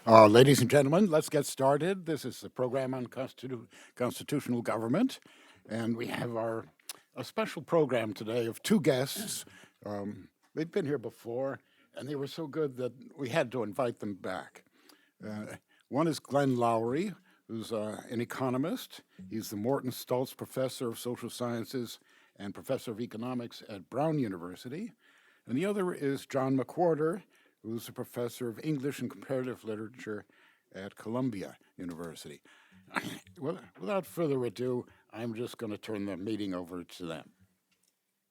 Ladies and gentlemen, let's get started. This is the program on constitutional government, and we have a special program today of two guests. They've been here before, and they were so good that we had to invite them back. One is Glenn Loury, who's an economist. He's the Morton Stoltz Professor of Social Sciences and Professor of Economics at Brown University. And the other is John McWhorter, who's a professor of English and comparative literature at Columbia University. Well, without further ado, I'm just going to turn the meeting over to them.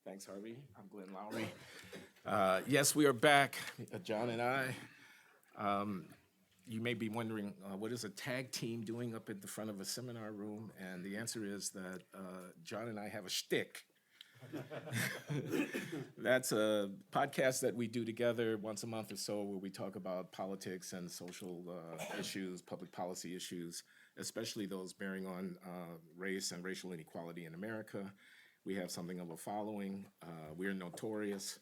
Thanks, Harvey. I'm Glenn Loury. Yes, we are back, John and I. You may be wondering, what is a tag team doing up at the front of a seminar room? And the answer is that John and I have a shtick. That's a podcast that we do together once a month or so, where we talk about politics and social issues, public policy issues, especially those bearing on race and racial inequality in America. We have something of a following. We're notorious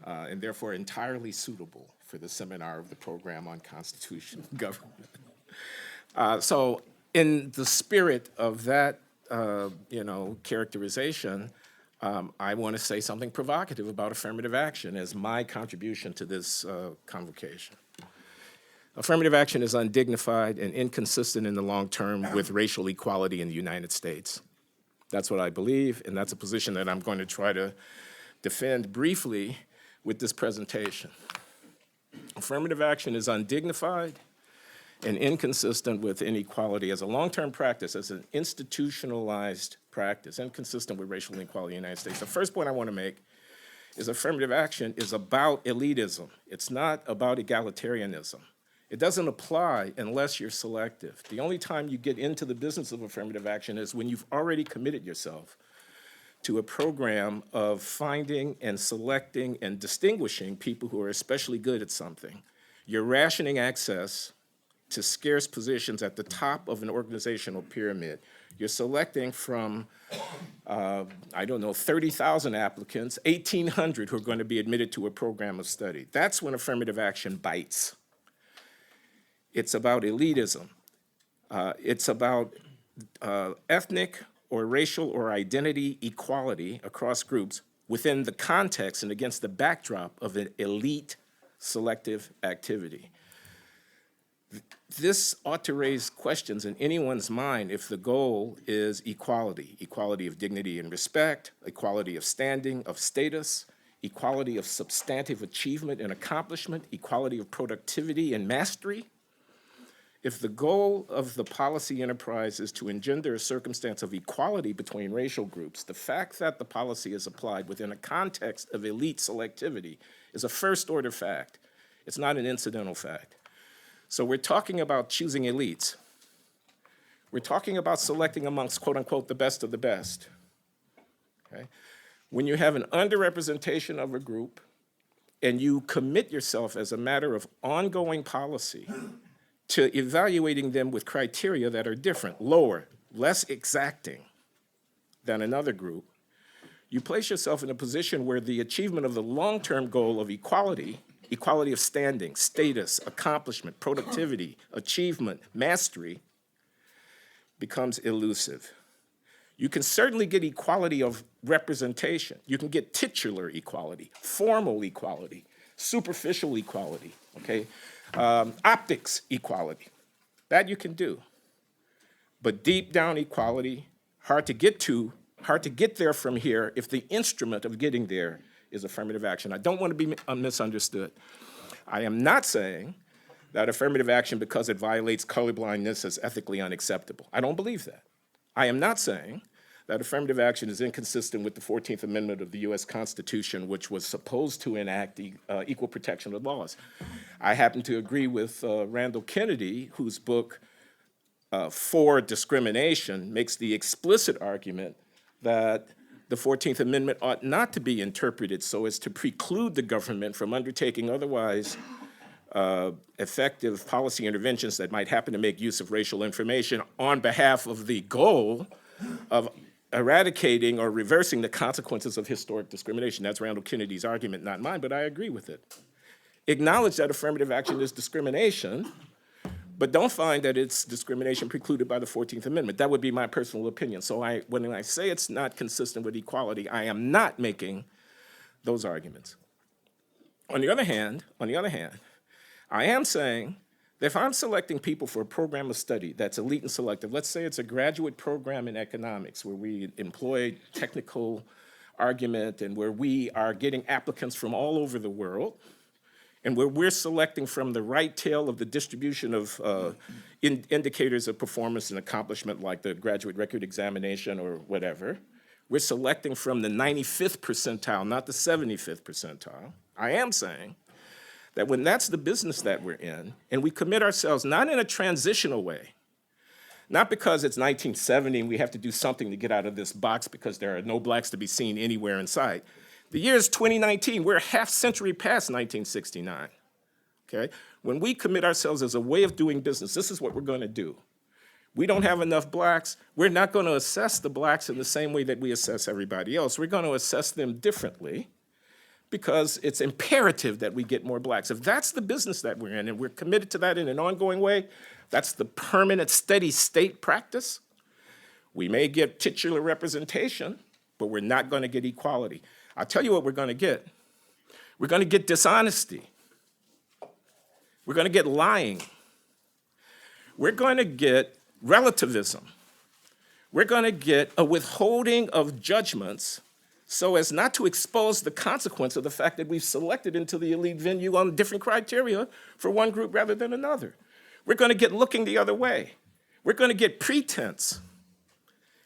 and therefore entirely suitable for the seminar of the program on constitutional government. So in the spirit of that characterization, I want to say something provocative about affirmative action as my contribution to this convocation. Affirmative action is undignified and inconsistent in the long term with racial equality in the United States. That's what I believe, and that's a position that I'm going to try to defend briefly with this presentation. Affirmative action is undignified and inconsistent with inequality as a long-term practice, as an institutionalized practice, inconsistent with racial inequality in the United States. The first point I want to make is affirmative action is about elitism. It's not about egalitarianism. It doesn't apply unless you're selective. The only time you get into the business of affirmative action is when you've already committed yourself to a program of finding and selecting and distinguishing people who are especially good at something. You're rationing access to scarce positions at the top of an organizational pyramid. You're selecting from, 30,000 applicants, 1,800 who are going to be admitted to a program of study. That's when affirmative action bites. It's about elitism. It's about ethnic or racial or identity equality across groups within the context and against the backdrop of an elite selective activity. This ought to raise questions in anyone's mind if the goal is equality, equality of dignity and respect, equality of standing, of status, equality of substantive achievement and accomplishment, equality of productivity and mastery. If the goal of the policy enterprise is to engender a circumstance of equality between racial groups, the fact that the policy is applied within a context of elite selectivity is a first-order fact. It's not an incidental fact. So we're talking about choosing elites. We're talking about selecting amongst, quote unquote, the best of the best. Okay? When you have an underrepresentation of a group and you commit yourself as a matter of ongoing policy to evaluating them with criteria that are different, lower, less exacting than another group, you place yourself in a position where the achievement of the long-term goal of equality of standing, status, accomplishment, productivity, achievement, mastery, becomes elusive. You can certainly get equality of representation. You can get titular equality, formal equality, superficial equality, okay? Optics equality. That you can do. But deep down equality, hard to get there from here if the instrument of getting there is affirmative action. I don't want to be misunderstood. I am not saying that affirmative action, because it violates colorblindness, is ethically unacceptable. I don't believe that. I am not saying that affirmative action is inconsistent with the 14th Amendment of the US Constitution, which was supposed to enact the equal protection of laws. I happen to agree with Randall Kennedy, whose book, For Discrimination, makes the explicit argument that the 14th Amendment ought not to be interpreted so as to preclude the government from undertaking otherwise effective policy interventions that might happen to make use of racial information on behalf of the goal of eradicating or reversing the consequences of historic discrimination. That's Randall Kennedy's argument, not mine, but I agree with it. Acknowledge that affirmative action is discrimination, but don't find that it's discrimination precluded by the 14th Amendment. That would be my personal opinion. So when I say it's not consistent with equality, I am not making those arguments. On the other hand, I am saying that if I'm selecting people for a program of study that's elite and selective, let's say it's a graduate program in economics where we employ technical argument and where we are getting applicants from all over the world, and where we're selecting from the right tail of the distribution of indicators of performance and accomplishment, like the graduate record examination or whatever. We're selecting from the 95th percentile, not the 75th percentile. I am saying that when that's the business that we're in, and we commit ourselves not in a transitional way, not because it's 1970 and we have to do something to get out of this box because there are no blacks to be seen anywhere in sight. The year is 2019. We're a half century past 1969, okay? When we commit ourselves as a way of doing business, this is what we're going to do. We don't have enough blacks. We're not going to assess the blacks in the same way that we assess everybody else. We're going to assess them differently because it's imperative that we get more blacks. If that's the business that we're in and we're committed to that in an ongoing way, that's the permanent, steady state practice. We may get titular representation, but we're not going to get equality. I'll tell you what we're going to get. We're going to get dishonesty. We're going to get lying. We're going to get relativism. We're going to get a withholding of judgments so as not to expose the consequence of the fact that we've selected into the elite venue on different criteria for one group rather than another. We're going to get looking the other way. We're going to get pretense.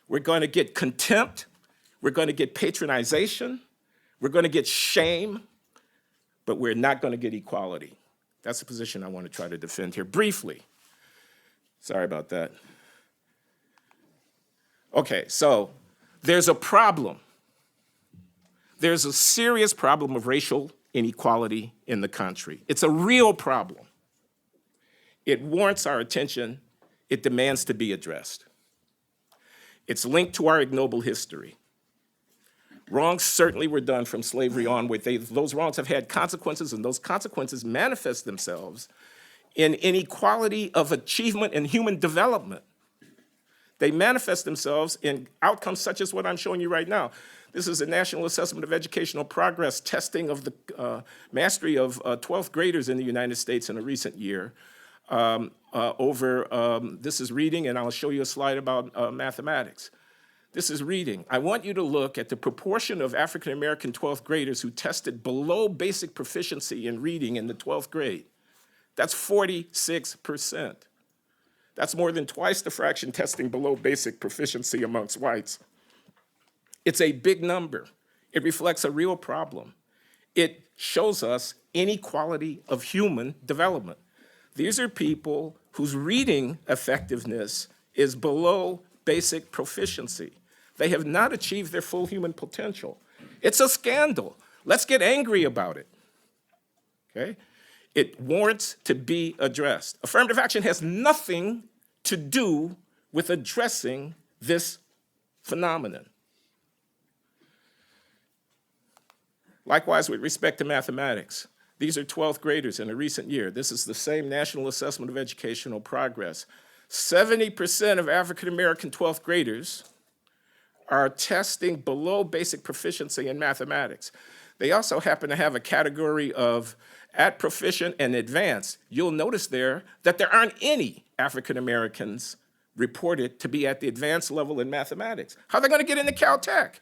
We're going to get contempt. We're going to get patronization. We're going to get shame, but we're not going to get equality. That's the position I want to try to defend here briefly. Sorry about that. Okay, so there's a problem. There's a serious problem of racial inequality in the country. It's a real problem. It warrants our attention. It demands to be addressed. It's linked to our ignoble history. Wrongs certainly were done from slavery onward. Those wrongs have had consequences, and those consequences manifest themselves in inequality of achievement and human development. They manifest themselves in outcomes such as what I'm showing you right now. This is a National Assessment of Educational Progress testing of the mastery of 12th graders in the United States in a recent year. This is reading, and I'll show you a slide about mathematics. This is reading. I want you to look at the proportion of African-American 12th graders who tested below basic proficiency in reading in the 12th grade. That's 46%. That's more than twice the fraction testing below basic proficiency amongst whites. It's a big number. It reflects a real problem. It shows us inequality of human development. These are people whose reading effectiveness is below basic proficiency. They have not achieved their full human potential. It's a scandal. Let's get angry about it, okay? It warrants to be addressed. Affirmative action has nothing to do with addressing this phenomenon. Likewise, with respect to mathematics, these are 12th graders in a recent year. This is the same National Assessment of Educational Progress. 70% of African-American 12th graders are testing below basic proficiency in mathematics. They also happen to have a category of at proficient and advanced. You'll notice there that there aren't any African-Americans reported to be at the advanced level in mathematics. How are they going to get into Caltech?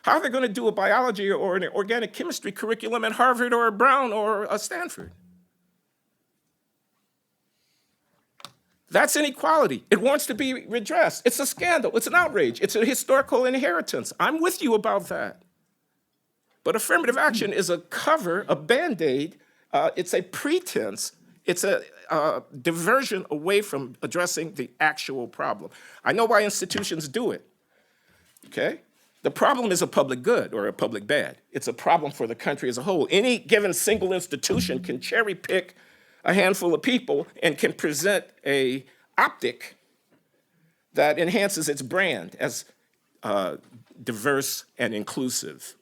How are they going to do a biology or an organic chemistry curriculum at Harvard or Brown or Stanford? That's inequality. It wants to be redressed. It's a scandal. It's an outrage. It's a historical inheritance. I'm with you about that. But affirmative action is a cover, a Band-Aid. It's a pretense. It's a diversion away from addressing the actual problem. I know why institutions do it, okay? The problem is a public good or a public bad. It's a problem for the country as a whole. Any given single institution can cherry pick a handful of people and can present an optic that enhances its brand as diverse and inclusive.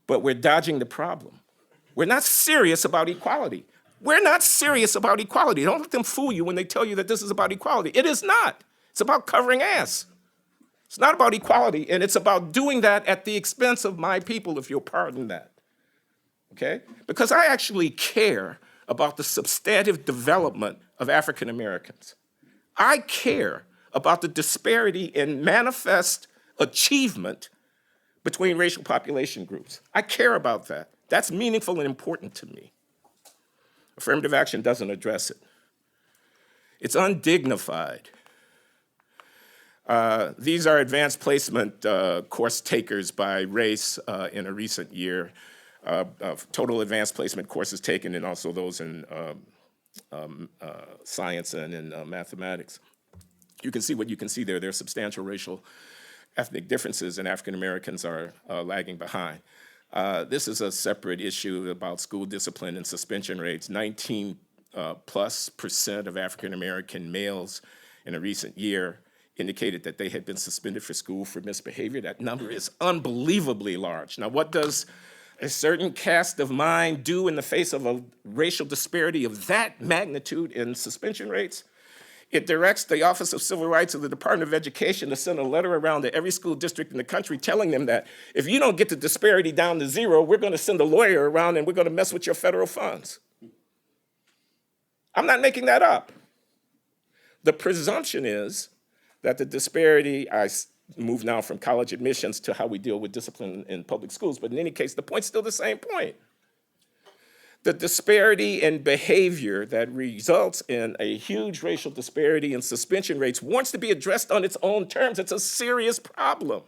But we're dodging the problem. We're not serious about equality. We're not serious about equality. Don't let them fool you when they tell you that this is about equality. It is not. It's about covering ass. It's not about equality, and it's about doing that at the expense of my people, if you'll pardon that. Okay? Because I actually care about the substantive development of African Americans. I care about the disparity in manifest achievement between racial population groups. I care about that. That's meaningful and important to me. Affirmative action doesn't address it. It's undignified. These are advanced placement course takers by race in a recent year. Total advanced placement courses taken, and also those in science and in mathematics. You can see what you can see there. There are substantial racial ethnic differences, and African Americans are lagging behind. This is a separate issue about school discipline and suspension rates. 19% plus of African American males in a recent year indicated that they had been suspended for school for misbehavior. That number is unbelievably large. Now, what does a certain cast of mind do in the face of a racial disparity of that magnitude in suspension rates? It directs the Office of Civil Rights of the Department of Education to send a letter around to every school district in the country telling them that if you don't get the disparity down to zero, we're going to send a lawyer around and we're going to mess with your federal funds. I'm not making that up. The presumption is that the disparity, I move now from college admissions to how we deal with discipline in public schools, but in any case, the point's still the same point. The disparity in behavior that results in a huge racial disparity in suspension rates wants to be addressed on its own terms. It's a serious problem.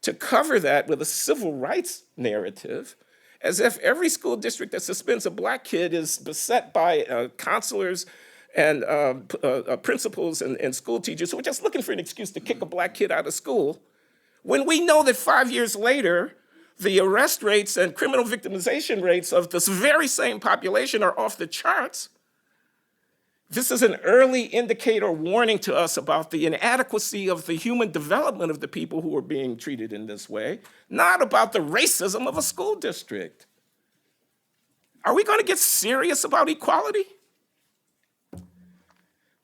To cover that with a civil rights narrative, as if every school district that suspends a Black kid is beset by counselors and principals and school teachers who are just looking for an excuse to kick a Black kid out of school, when we know that 5 years later, the arrest rates and criminal victimization rates of this very same population are off the charts. This is an early indicator warning to us about the inadequacy of the human development of the people who are being treated in this way, not about the racism of a school district. Are we going to get serious about equality?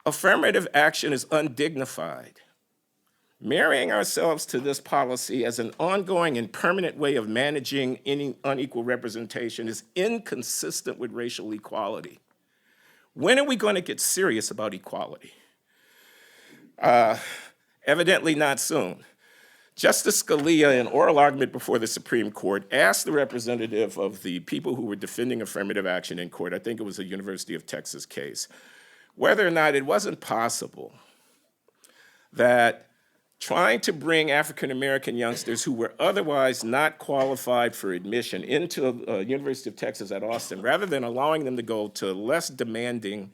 Affirmative action is undignified. Marrying ourselves to this policy as an ongoing and permanent way of managing any unequal representation is inconsistent with racial equality. When are we going to get serious about equality? Evidently not soon. Justice Scalia, in oral argument before the Supreme Court, asked the representative of the people who were defending affirmative action in court, I think it was a University of Texas case, whether or not it wasn't possible that trying to bring African-American youngsters who were otherwise not qualified for admission into University of Texas at Austin, rather than allowing them to go to less demanding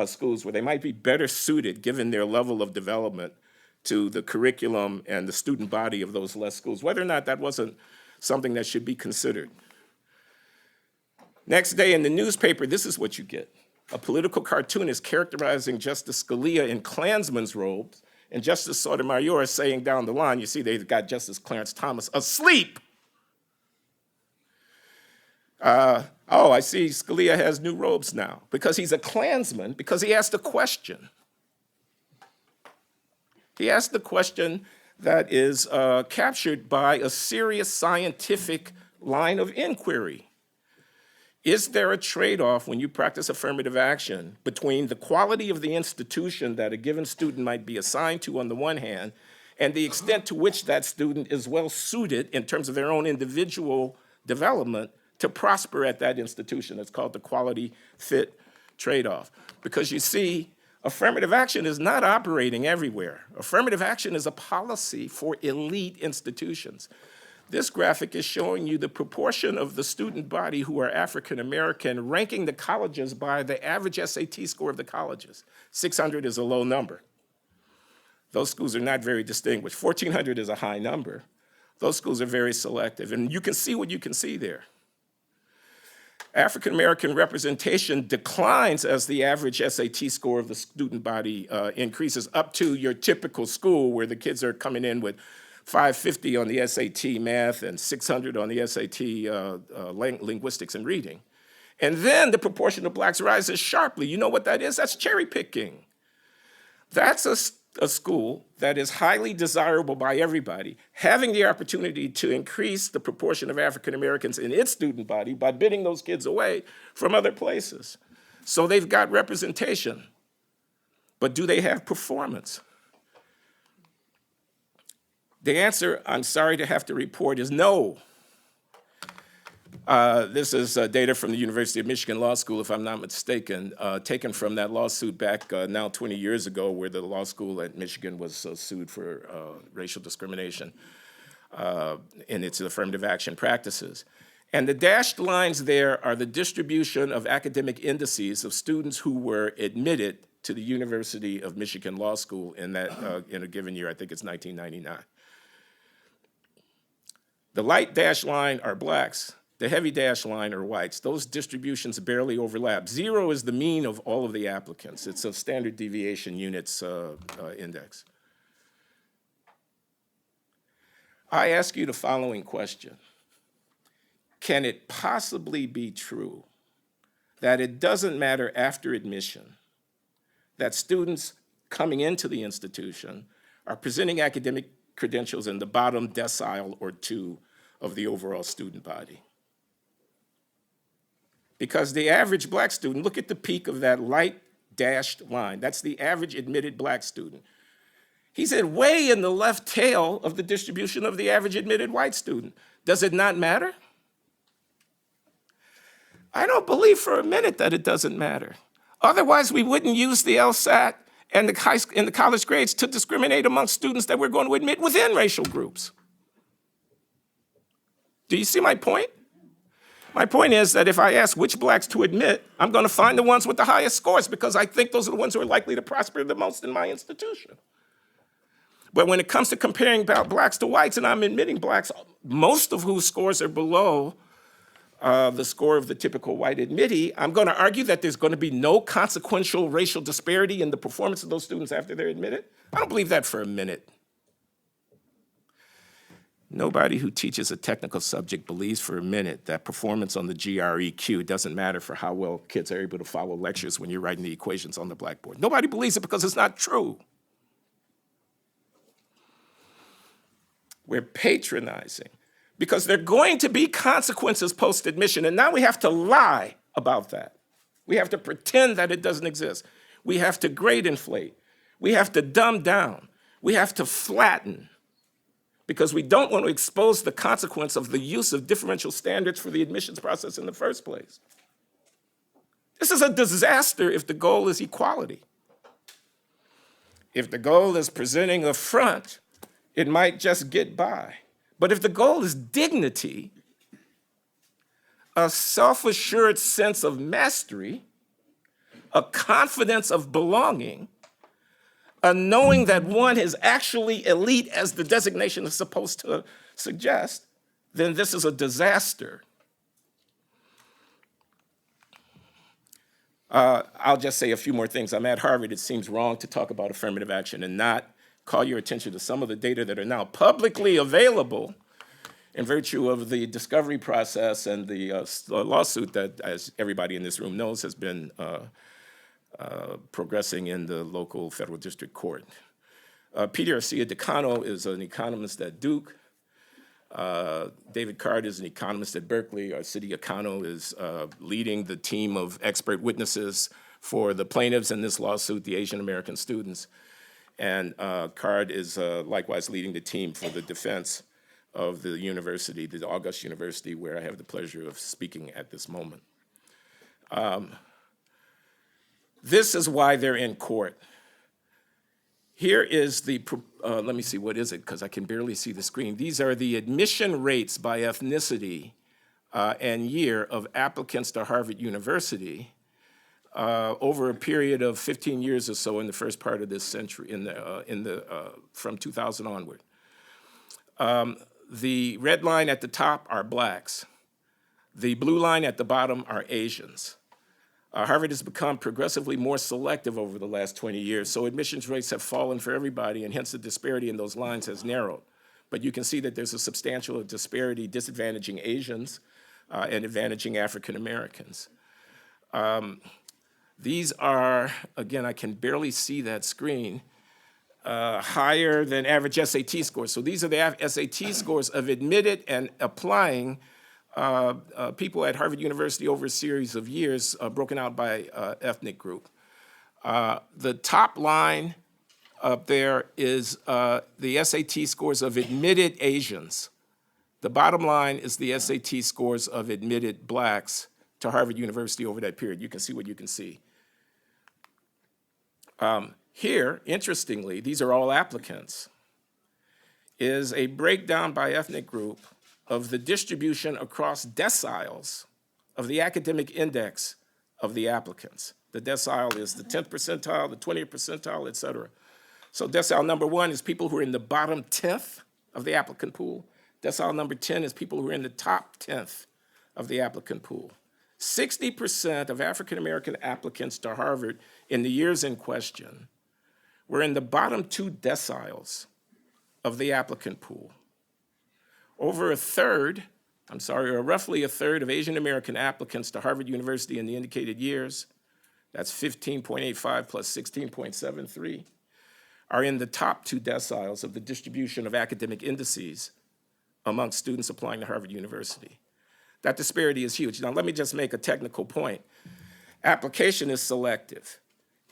schools where they might be better suited, given their level of development, to the curriculum and the student body of those less schools, whether or not that wasn't something that should be considered. Next day in the newspaper, this is what you get. A political cartoonist characterizing Justice Scalia in Klansman's robes, and Justice Sotomayor is saying down the line, you see they've got Justice Clarence Thomas asleep. Oh, I see Scalia has new robes now because he's a Klansman, because he asked a question. He asked the question that is captured by a serious scientific line of inquiry. Is there a trade-off when you practice affirmative action between the quality of the institution that a given student might be assigned to on the one hand, and the extent to which that student is well suited in terms of their own individual development to prosper at that institution? It's called the quality fit trade-off. Because you see, affirmative action is not operating everywhere. Affirmative action is a policy for elite institutions. This graphic is showing you the proportion of the student body who are African American, ranking the colleges by the average SAT score of the colleges. 600 is a low number. Those schools are not very distinguished. 1,400 is a high number. Those schools are very selective, and you can see what you can see there. African American representation declines as the average SAT score of the student body increases up to your typical school where the kids are coming in with 550 on the SAT math and 600 on the SAT linguistics and reading. And then the proportion of blacks rises sharply. You know what that is? That's cherry picking. That's a school that is highly desirable by everybody, having the opportunity to increase the proportion of African Americans in its student body by bidding those kids away from other places. So they've got representation. But do they have performance? The answer, I'm sorry to have to report, is no. This is data from the University of Michigan Law School, if I'm not mistaken, taken from that lawsuit back now 20 years ago, where the law school at Michigan was sued for racial discrimination in its affirmative action practices. And the dashed lines there are the distribution of academic indices of students who were admitted to the University of Michigan Law School in a given year. I think it's 1999. The light dashed line are blacks. The heavy dashed line are whites. Those distributions barely overlap. 0 is the mean of all of the applicants. It's a standard deviation units index. I ask you the following question. Can it possibly be true that it doesn't matter after admission that students coming into the institution are presenting academic credentials in the bottom decile or 2 of the overall student body? Because the average black student, look at the peak of that light dashed line. That's the average admitted black student. He's way in the left tail of the distribution of the average admitted white student. Does it not matter? I don't believe for a minute that it doesn't matter. Otherwise, we wouldn't use the LSAT and the college grades to discriminate among students that we're going to admit within racial groups. Do you see my point? My point is that if I ask which blacks to admit, I'm going to find the ones with the highest scores because I think those are the ones who are likely to prosper the most in my institution. But when it comes to comparing blacks to whites, and I'm admitting blacks, most of whose scores are below the score of the typical white admittee, I'm going to argue that there's going to be no consequential racial disparity in the performance of those students after they're admitted. I don't believe that for a minute. Nobody who teaches a technical subject believes for a minute that performance on the GREQ doesn't matter for how well kids are able to follow lectures when you're writing the equations on the blackboard. Nobody believes it because it's not true. We're patronizing because there are going to be consequences post-admission, and now we have to lie about that. We have to pretend that it doesn't exist. We have to grade inflate. We have to dumb down. We have to flatten, because we don't want to expose the consequence of the use of differential standards for the admissions process in the first place. This is a disaster if the goal is equality. If the goal is presenting a front, it might just get by. But if the goal is dignity, a self-assured sense of mastery, a confidence of belonging, a knowing that one is actually elite as the designation is supposed to suggest, then this is a disaster. I'll just say a few more things. I'm at Harvard. It seems wrong to talk about affirmative action and not call your attention to some of the data that are now publicly available in virtue of the discovery process and the lawsuit that, as everybody in this room knows, has been progressing in the local federal district court. Peter Garcia-Decano is an economist at Duke. David Card is an economist at Berkeley. Our city Acano is leading the team of expert witnesses for the plaintiffs in this lawsuit, the Asian American students. And Card is likewise leading the team for the defense of the university, the August University, where I have the pleasure of speaking at this moment. This is why they're in court. Here is the, let me see, what is it? Because I can barely see the screen. These are the admission rates by ethnicity and year of applicants to Harvard University over a period of 15 years or so in the first part of this century, from 2000 onward. The red line at the top are blacks. The blue line at the bottom are Asians. Harvard has become progressively more selective over the last 20 years, so admissions rates have fallen for everybody, and hence the disparity in those lines has narrowed. but you can see that there's a substantial disparity disadvantaging Asians and advantaging African Americans. These are, again, I can barely see that screen, higher than average SAT scores. So these are the SAT scores of admitted and applying people at Harvard University over a series of years, broken out by ethnic group. The top line up there is the SAT scores of admitted Asians. The bottom line is the SAT scores of admitted blacks to Harvard University over that period. You can see what you can see. Here, interestingly, these are all applicants, is a breakdown by ethnic group of the distribution across deciles of the academic index of the applicants. The decile is the 10th percentile, the 20th percentile, et cetera. So decile number 1 is people who are in the bottom 10th of the applicant pool. Decile number 10 is people who are in the top 10th of the applicant pool. 60% of African American applicants to Harvard in the years in question were in the bottom 2 deciles of the applicant pool. Over a third, or roughly a third of Asian American applicants to Harvard University in the indicated years, that's 15.85 plus 16.73, are in the top 2 deciles of the distribution of academic indices among students applying to Harvard University. That disparity is huge. Now, let me just make a technical point. Application is selective.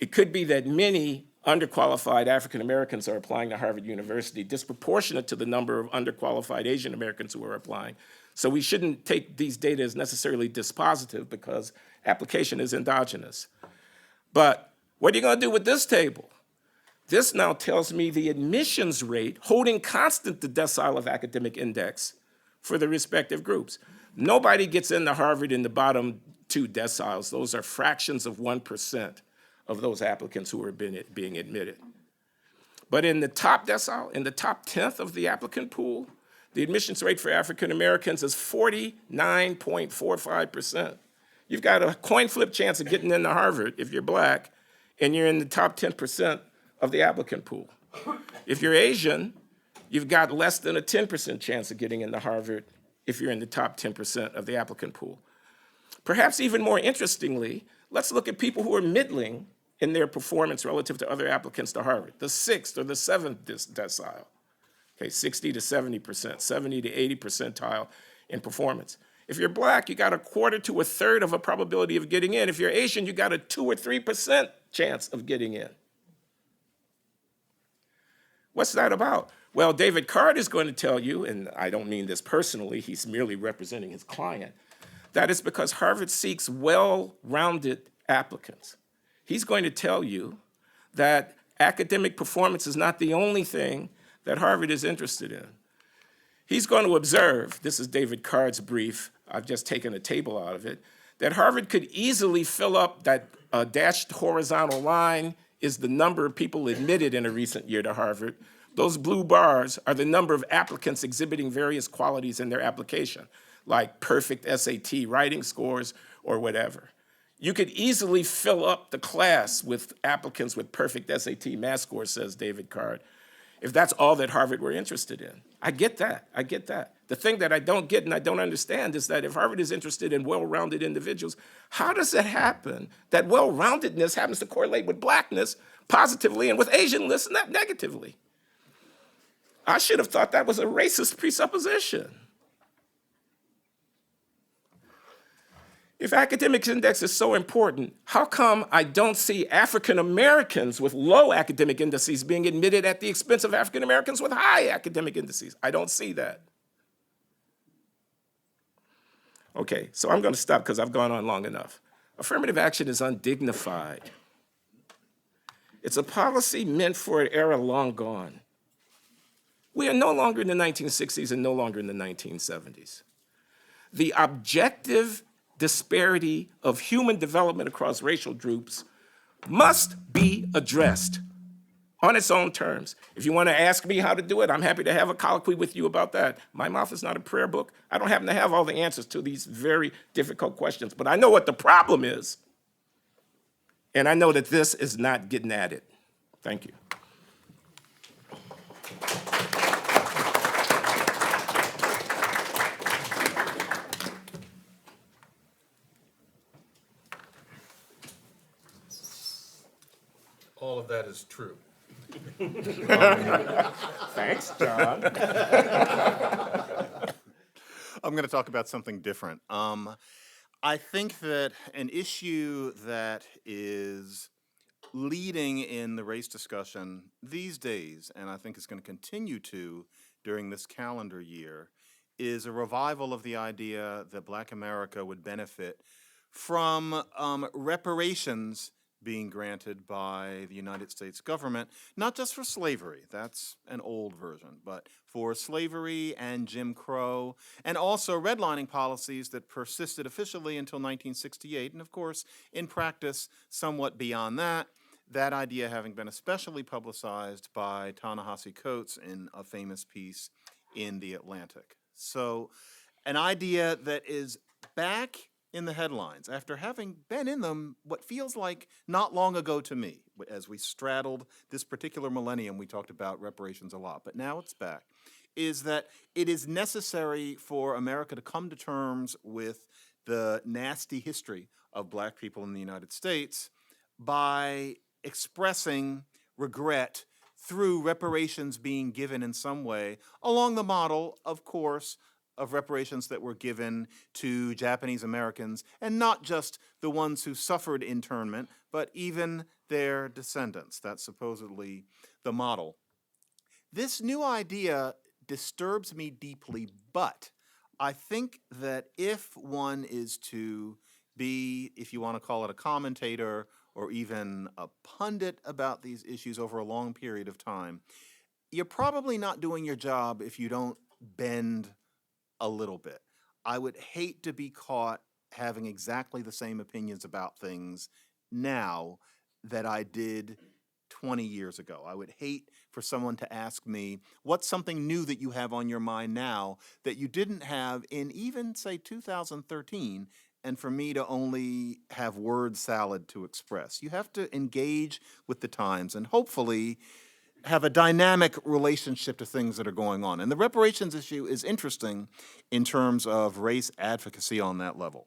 It could be that many underqualified African Americans are applying to Harvard University, disproportionate to the number of underqualified Asian Americans who are applying. So we shouldn't take these data as necessarily dispositive because application is endogenous. But what are you going to do with this table? This now tells me the admissions rate, holding constant the decile of academic index for the respective groups. Nobody gets into Harvard in the bottom 2 deciles. Those are fractions of 1% of those applicants who are being admitted. But in the top decile, in the top 10th of the applicant pool, the admissions rate for African Americans is 49.45%. You've got a coin flip chance of getting into Harvard if you're black, and you're in the top 10% of the applicant pool. If you're Asian, you've got less than a 10% chance of getting into Harvard if you're in the top 10% of the applicant pool. Perhaps even more interestingly, let's look at people who are middling in their performance relative to other applicants to Harvard, the 6th or the 7th decile, okay, 60 to 70%, 70 to 80 percentile in performance. If you're black, you got a quarter to a third of a probability of getting in. If you're Asian, you got a 2 or 3% chance of getting in. What's that about? Well, David Card is going to tell you, and I don't mean this personally, he's merely representing his client, that it's because Harvard seeks well-rounded applicants. He's going to tell you that academic performance is not the only thing that Harvard is interested in. He's going to observe, this is David Card's brief, I've just taken a table out of it, that Harvard could easily fill up that dashed horizontal line is the number of people admitted in a recent year to Harvard. Those blue bars are the number of applicants exhibiting various qualities in their application, like perfect SAT writing scores or whatever. You could easily fill up the class with applicants with perfect SAT math scores, says David Card, if that's all that Harvard were interested in. I get that. The thing that I don't get and I don't understand is that if Harvard is interested in well-rounded individuals, how does it happen that well-roundedness happens to correlate with blackness positively and with Asianness negatively? I should have thought that was a racist presupposition. If academic index is so important, how come I don't see African Americans with low academic indices being admitted at the expense of African Americans with high academic indices? I don't see that. Okay, so I'm going to stop because I've gone on long enough. Affirmative action is undignified. It's a policy meant for an era long gone. We are no longer in the 1960s and no longer in the 1970s. The objective disparity of human development across racial groups must be addressed on its own terms. If you want to ask me how to do it, I'm happy to have a colloquy with you about that. My mouth is not a prayer book. I don't happen to have all the answers to these very difficult questions, but I know what the problem is, and I know that this is not getting at it. Thank you. all of that is true. Thanks, John. I'm going to talk about something different. I think that an issue that is leading in the race discussion these days, and I think is going to continue to during this calendar year, is a revival of the idea that Black America would benefit from reparations being granted by the United States government, not just for slavery, that's an old version, but for slavery and Jim Crow, and also redlining policies that persisted officially until 1968, and of course, in practice, somewhat beyond that, that idea having been especially publicized by Ta-Nehisi Coates in a famous piece in The Atlantic. So, an idea that is back in the headlines after having been in them what feels like not long ago to me. As we straddled this particular millennium, we talked about reparations a lot, but now it's back, is that it is necessary for America to come to terms with the nasty history of Black people in the United States by expressing regret through reparations being given in some way, along the model, of course, of reparations that were given to Japanese Americans, and not just the ones who suffered internment, but even their descendants. That's supposedly the model. This new idea disturbs me deeply, but I think that if one is to be, if you want to call it a commentator or even a pundit about these issues over a long period of time, you're probably not doing your job if you don't bend a little bit. I would hate to be caught having exactly the same opinions about things now that I did 20 years ago. I would hate for someone to ask me, what's something new that you have on your mind now that you didn't have in even, say, 2013, and for me to only have word salad to express. You have to engage with the times and hopefully have a dynamic relationship to things that are going on. And the reparations issue is interesting in terms of race advocacy on that level.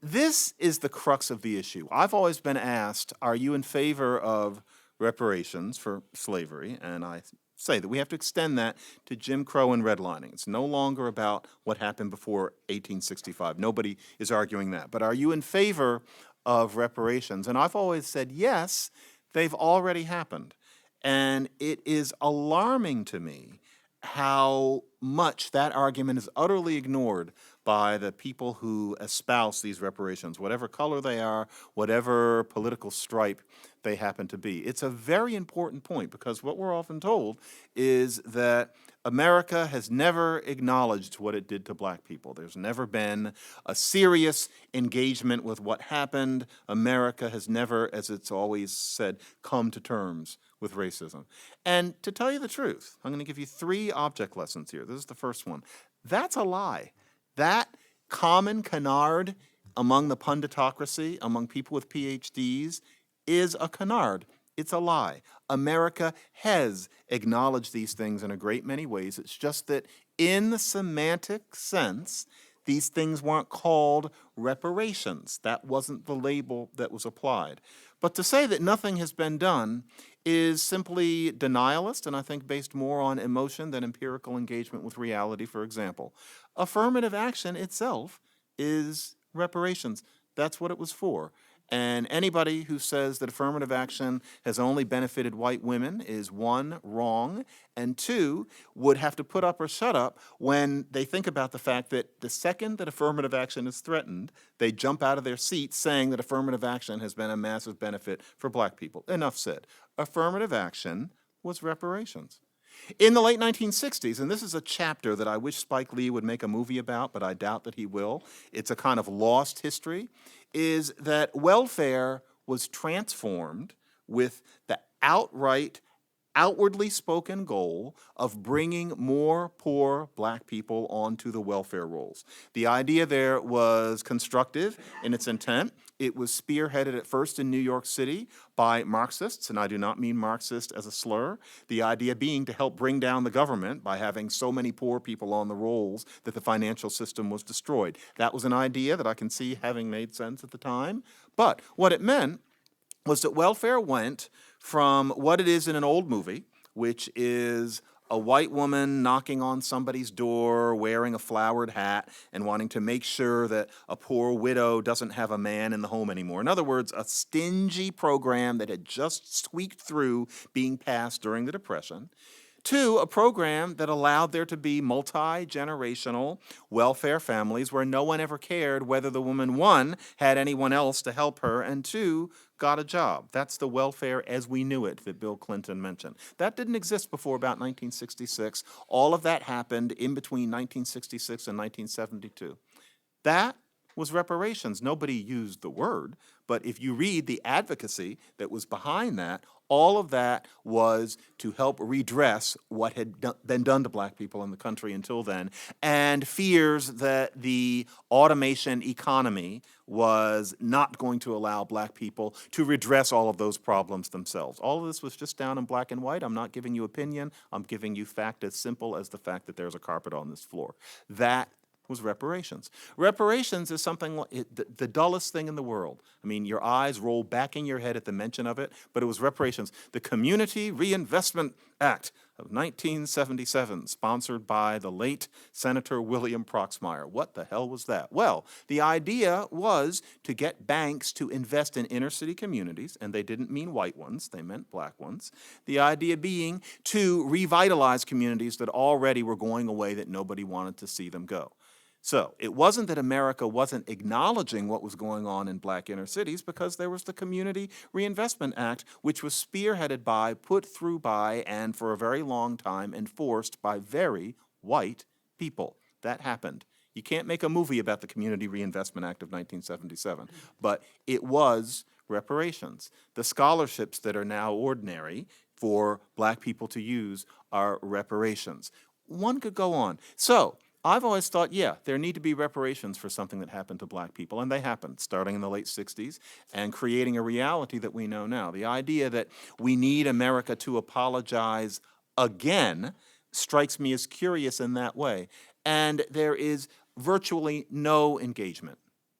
This is the crux of the issue. I've always been asked, are you in favor of reparations for slavery? And I say that we have to extend that to Jim Crow and redlining. It's no longer about what happened before 1865. Nobody is arguing that. But are you in favor of reparations? And I've always said, yes, they've already happened. And it is alarming to me how much that argument is utterly ignored by the people who espouse these reparations, whatever color they are, whatever political stripe they happen to be. It's a very important point because what we're often told is that America has never acknowledged what it did to Black people. There's never been a serious engagement with what happened. America has never, as it's always said, come to terms with racism. And to tell you the truth, I'm going to give you 3 object lessons here. This is the first one. That's a lie. That common canard among the punditocracy, among people with Ph.D.s, is a canard. It's a lie. America has acknowledged these things in a great many ways. It's just that in the semantic sense, these things weren't called reparations. That wasn't the label that was applied. But to say that nothing has been done is simply denialist, and I think based more on emotion than empirical engagement with reality, for example. Affirmative action itself is reparations. That's what it was for. And anybody who says that affirmative action has only benefited white women is 1, wrong, and 2, would have to put up or shut up when they think about the fact that the second that affirmative action is threatened, they jump out of their seats saying that affirmative action has been a massive benefit for Black people. Enough said. Affirmative action was reparations. In the late 1960s, and this is a chapter that I wish Spike Lee would make a movie about, but I doubt that he will. It's a kind of lost history, is that welfare was transformed with the outright, outwardly spoken goal of bringing more poor Black people onto the welfare rolls. The idea there was constructive in its intent. It was spearheaded at first in New York City by Marxists, and I do not mean Marxist as a slur. The idea being to help bring down the government by having so many poor people on the rolls that the financial system was destroyed. That was an idea that I can see having made sense at the time. But what it meant was that welfare went from what it is in an old movie, which is a white woman knocking on somebody's door, wearing a flowered hat, and wanting to make sure that a poor widow doesn't have a man in the home anymore. In other words, a stingy program that had just squeaked through being passed during the Depression, to a program that allowed there to be multi-generational welfare families where no one ever cared whether the woman, one, had anyone else to help her, and two, got a job. That's the welfare as we knew it that Bill Clinton mentioned. That didn't exist before about 1966. All of that happened in between 1966 and 1972. That was reparations. Nobody used the word, but if you read the advocacy that was behind that, all of that was to help redress what had been done to black people in the country until then, and fears that the automation economy was not going to allow black people to redress all of those problems themselves. All of this was just down in black and white. I'm not giving you opinion. I'm giving you fact as simple as the fact that there's a carpet on this floor. That was reparations. Reparations is something like the dullest thing in the world. I mean, your eyes roll back in your head at the mention of it, but it was reparations. The Community Reinvestment Act of 1977, sponsored by the late Senator William Proxmire. What the hell was that? Well, the idea was to get banks to invest in inner city communities, and they didn't mean white ones, they meant black ones. The idea being to revitalize communities that already were going away, that nobody wanted to see them go. So it wasn't that America wasn't acknowledging what was going on in black inner cities, because there was the Community Reinvestment Act, which was spearheaded by, put through by, and for a very long time enforced by very white people. That happened. You can't make a movie about the Community Reinvestment Act of 1977, but it was reparations. The scholarships that are now ordinary for black people to use are reparations. One could go on. So I've always thought, yeah, there need to be reparations for something that happened to black people, and they happened starting in the late 60s and creating a reality that we know now. The idea that we need America to apologize again strikes me as curious in that way, and there is virtually no engagement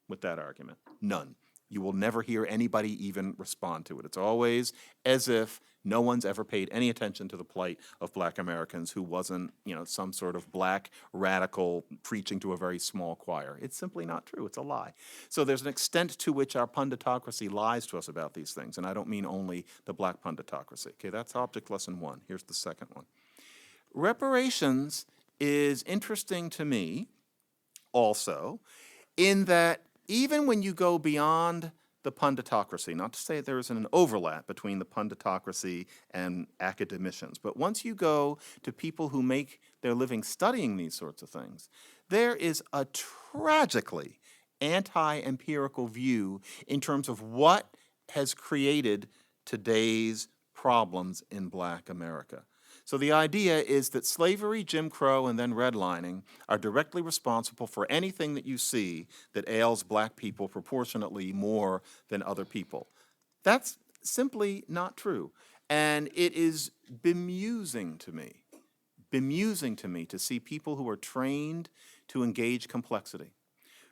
with that argument, none. You will never hear anybody even respond to it. It's always as if no one's ever paid any attention to the plight of black Americans who wasn't, some sort of black radical preaching to a very small choir. It's simply not true. It's a lie. So there's an extent to which our punditocracy lies to us about these things, and I don't mean only the black punditocracy. Okay, that's object lesson one. Here's the second one. Reparations is interesting to me also in that even when you go beyond the punditocracy, not to say there isn't an overlap between the punditocracy and academicians, but once you go to people who make their living studying these sorts of things, there is a tragically anti-empirical view in terms of what has created today's problems in black America. So the idea is that slavery, Jim Crow, and then redlining are directly responsible for anything that you see that ails black people proportionately more than other people. That's simply not true. And it is bemusing to me to see people who are trained to engage complexity,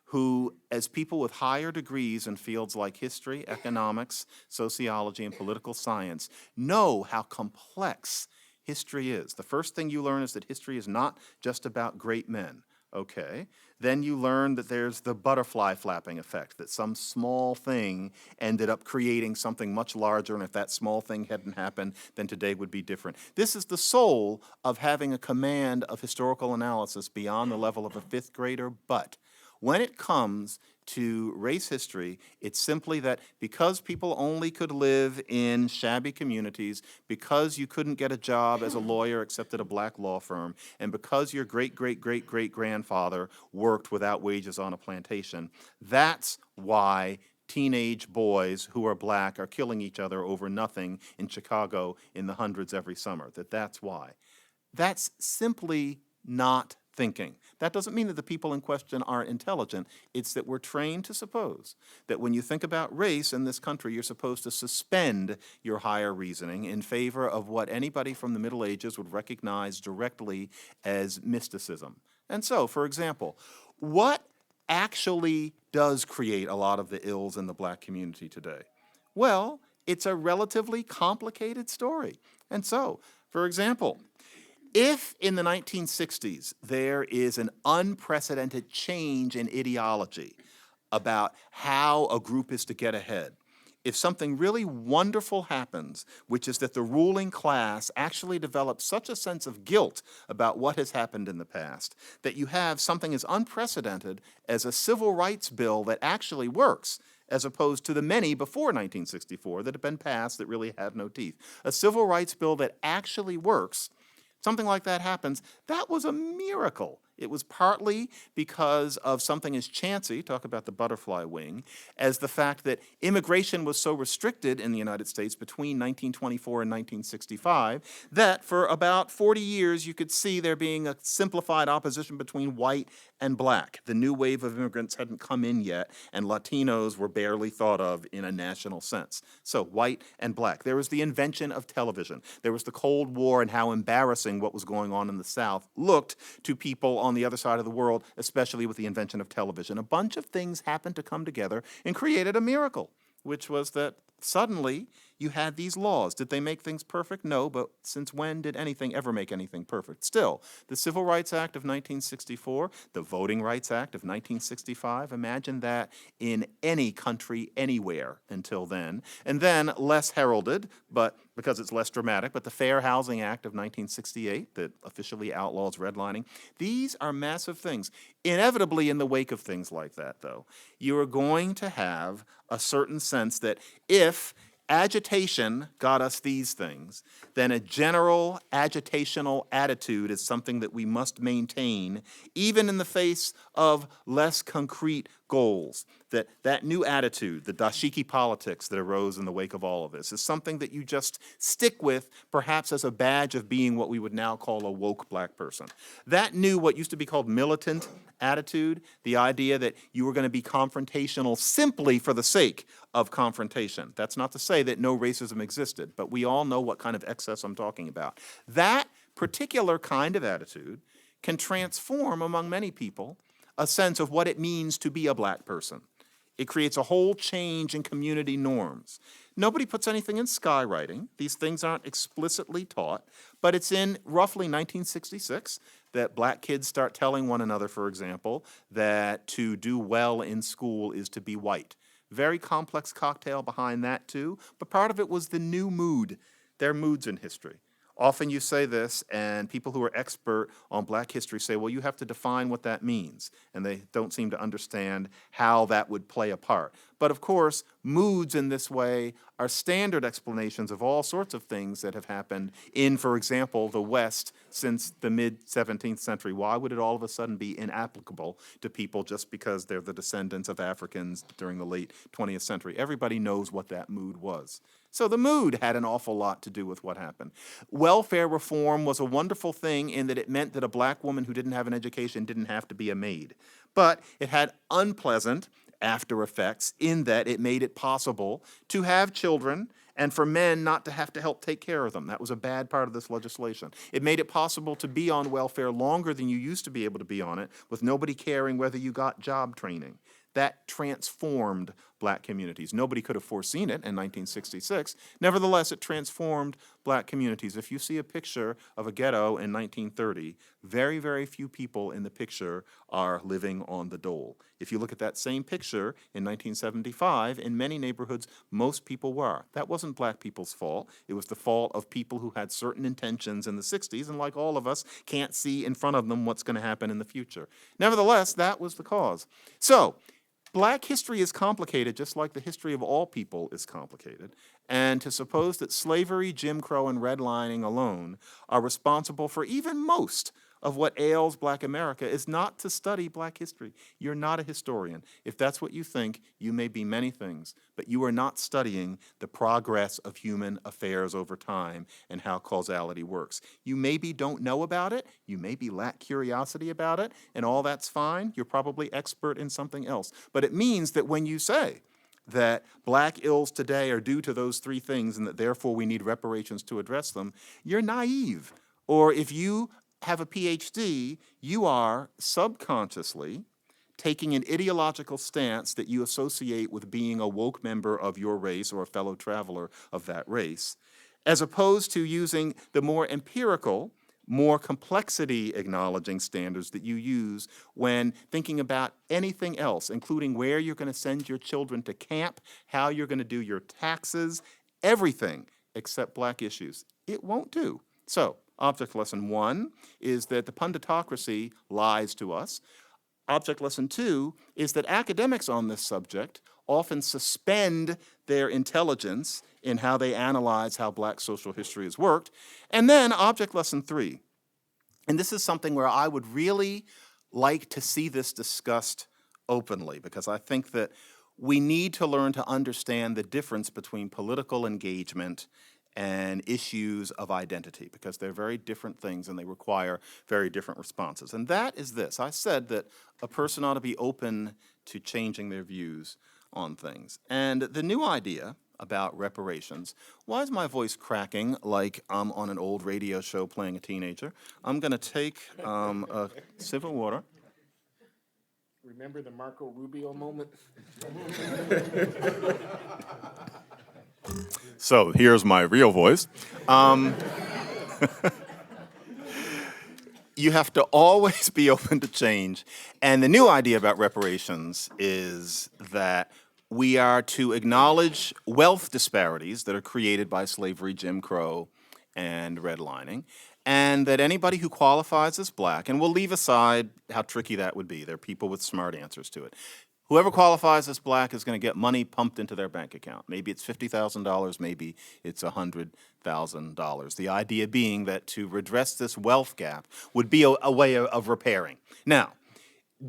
who, as people with higher degrees in fields like history, economics, sociology, and political science, know how complex history is. The first thing you learn is that history is not just about great men. Okay. Then you learn that there's the butterfly flapping effect, that some small thing ended up creating something much larger, and if that small thing hadn't happened, then today would be different. This is the soul of having a command of historical analysis beyond the level of a fifth grader, but when it comes to race history, it's simply that because people only could live in shabby communities, because you couldn't get a job as a lawyer except at a black law firm, and because your great-great-great-great-grandfather worked without wages on a plantation, that's why teenage boys who are black are killing each other over nothing in Chicago in the hundreds every summer. That's why. That's simply not thinking. That doesn't mean that the people in question aren't intelligent. It's that we're trained to suppose that when you think about race in this country, you're supposed to suspend your higher reasoning in favor of what anybody from the Middle Ages would recognize directly as mysticism. And so, for example, what actually does create a lot of the ills in the black community today? Well, it's a relatively complicated story. And so, for example, if in the 1960s there is an unprecedented change in ideology about how a group is to get ahead, if something really wonderful happens, which is that the ruling class actually develops such a sense of guilt about what has happened in the past, that you have something as unprecedented as a civil rights bill that actually works, as opposed to the many before 1964 that have been passed that really have no teeth. A civil rights bill that actually works, something like that happens, that was a miracle. It was partly because of something as chancy, talk about the butterfly wing, as the fact that immigration was so restricted in the United States between 1924 and 1965 that for about 40 years you could see there being a simplified opposition between white and black. The new wave of immigrants hadn't come in yet, and Latinos were barely thought of in a national sense. So white and black. There was the invention of television. There was the Cold War and how embarrassing what was going on in the South looked to people on the other side of the world, especially with the invention of television. A bunch of things happened to come together and created a miracle, which was that suddenly you had these laws. Did they make things perfect? No, but since when did anything ever make anything perfect? Still, the Civil Rights Act of 1964, the Voting Rights Act of 1965, imagine that in any country anywhere until then. And then, less heralded, but because it's less dramatic, but the Fair Housing Act of 1968 that officially outlaws redlining. These are massive things. Inevitably, in the wake of things like that, though, you are going to have a certain sense that if agitation got us these things, then a general agitational attitude is something that we must maintain, even in the face of less concrete goals. That new attitude, the dashiki politics that arose in the wake of all of this, is something that you just stick with, perhaps as a badge of being what we would now call a woke black person. That new, what used to be called militant attitude, the idea that you were going to be confrontational simply for the sake of confrontation. That's not to say that no racism existed, but we all know what kind of excess I'm talking about. That particular kind of attitude can transform among many people a sense of what it means to be a black person. It creates a whole change in community norms. Nobody puts anything in skywriting. These things aren't explicitly taught, but it's in roughly 1966 that black kids start telling one another, for example, that to do well in school is to be white. Very complex cocktail behind that too, but part of it was the new mood. There are moods in history. Often you say this, and people who are expert on black history say, well, you have to define what that means, and they don't seem to understand how that would play a part. But of course, moods in this way are standard explanations of all sorts of things that have happened in, for example, the West since the mid-17th century. Why would it all of a sudden be inapplicable to people just because they're the descendants of Africans during the late 20th century? Everybody knows what that mood was. So the mood had an awful lot to do with what happened. Welfare reform was a wonderful thing in that it meant that a black woman who didn't have an education didn't have to be a maid. But it had unpleasant after effects in that it made it possible to have children and for men not to have to help take care of them. That was a bad part of this legislation. It made it possible to be on welfare longer than you used to be able to be on it, with nobody caring whether you got job training. That transformed black communities. Nobody could have foreseen it in 1966. Nevertheless, it transformed black communities. If you see a picture of a ghetto in 1930, very, very few people in the picture are living on the dole. If you look at that same picture in 1975, in many neighborhoods, most people were. That wasn't black people's fault. It was the fault of people who had certain intentions in the 60s, and like all of us, can't see in front of them what's going to happen in the future. Nevertheless, that was the cause. So, black history is complicated, just like the history of all people is complicated. And to suppose that slavery, Jim Crow, and redlining alone are responsible for even most of what ails black America is not to study black history. You're not a historian. If that's what you think, you may be many things, but you are not studying the progress of human affairs over time and how causality works. You maybe don't know about it, you maybe lack curiosity about it, and all that's fine. You're probably expert in something else. But it means that when you say that black ills today are due to those three things and that therefore we need reparations to address them, you're naive. Or if you have a Ph.D., you are subconsciously taking an ideological stance that you associate with being a woke member of your race or a fellow traveler of that race, as opposed to using the more empirical, more complexity acknowledging standards that you use when thinking about anything else, including where you're going to send your children to camp, how you're going to do your taxes, everything except black issues. It won't do. So, object lesson 1 is that the punditocracy lies to us. Object lesson 2 is that academics on this subject often suspend their intelligence in how they analyze how black social history has worked. And then object lesson 3, and this is something where I would really like to see this discussed openly, because I think that we need to learn to understand the difference between political engagement and issues of identity, because they're very different things and they require very different responses. And that is this. I said that a person ought to be open to changing their views on things. And the new idea about reparations, why is my voice cracking like I'm on an old radio show playing a teenager? I'm going to take a sip of water. Remember the Marco Rubio moment? So here's my real voice. You have to always be open to change. And the new idea about reparations is that we are to acknowledge wealth disparities that are created by slavery, Jim Crow, and redlining, and that anybody who qualifies as black, and we'll leave aside how tricky that would be, there are people with smart answers to it. Whoever qualifies as black is going to get money pumped into their bank account. Maybe it's $50,000, maybe it's $100,000. The idea being that to redress this wealth gap would be a way of repairing. Now,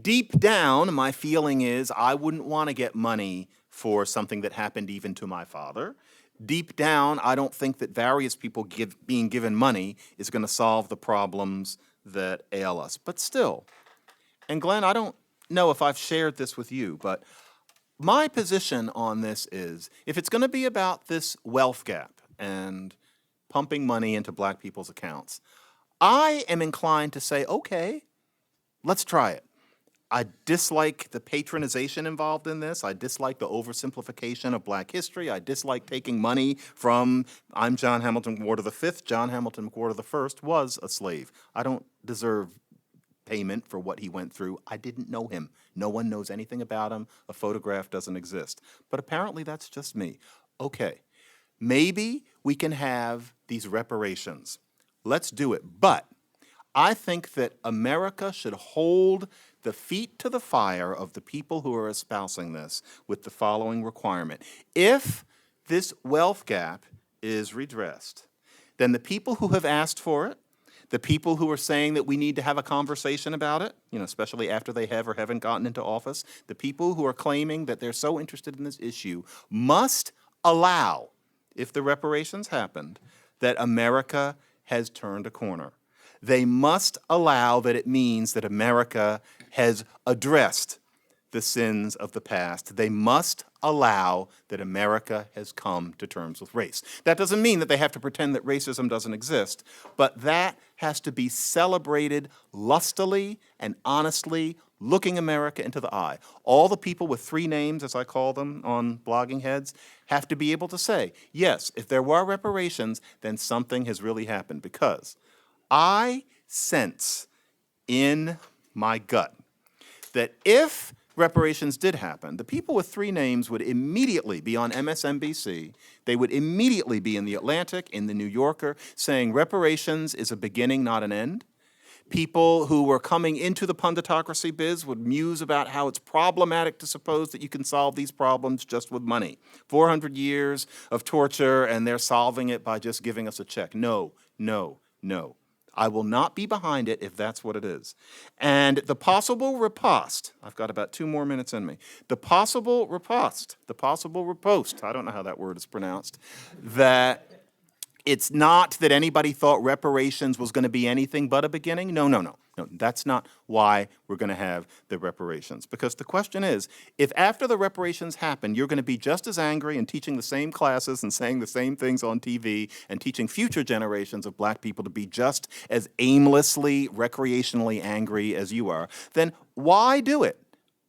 deep down, my feeling is I wouldn't want to get money for something that happened even to my father. Deep down, I don't think that various people being given money is going to solve the problems that ail us. But still, and Glenn, I don't know if I've shared this with you, but my position on this is if it's going to be about this wealth gap and pumping money into black people's accounts, I am inclined to say, okay, let's try it. I dislike the patronization involved in this. I dislike the oversimplification of black history. I dislike taking money from, I'm John Hamilton McWhorter V. John Hamilton McWhorter I was a slave. I don't deserve payment for what he went through. I didn't know him. No one knows anything about him. A photograph doesn't exist. But apparently that's just me. Okay, maybe we can have these reparations. Let's do it. But I think that America should hold the feet to the fire of the people who are espousing this with the following requirement. If this wealth gap is redressed, then the people who have asked for it, the people who are saying that we need to have a conversation about it, especially after they have or haven't gotten into office, the people who are claiming that they're so interested in this issue must allow, if the reparations happened, that America has turned a corner. They must allow that it means that America has addressed the sins of the past. They must allow that America has come to terms with race. That doesn't mean that they have to pretend that racism doesn't exist, but that has to be celebrated lustily and honestly, looking America into the eye. All the people with 3 names, as I call them on blogging heads, have to be able to say, yes, if there were reparations, then something has really happened, because I sense in my gut that if reparations did happen, the people with 3 names would immediately be on MSNBC. They would immediately be in The Atlantic, in The New Yorker, saying reparations is a beginning, not an end. People who were coming into the punditocracy biz would muse about how it's problematic to suppose that you can solve these problems just with money. 400 years of torture, and they're solving it by just giving us a check. No, no, no. I will not be behind it if that's what it is. And the possible riposte, I've got about 2 more minutes in me. The possible riposte, I don't know how that word is pronounced, that it's not that anybody thought reparations was going to be anything but a beginning. No, that's not why we're going to have the reparations. Because the question is, if after the reparations happen, you're going to be just as angry and teaching the same classes and saying the same things on TV and teaching future generations of black people to be just as aimlessly, recreationally angry as you are, then why do it?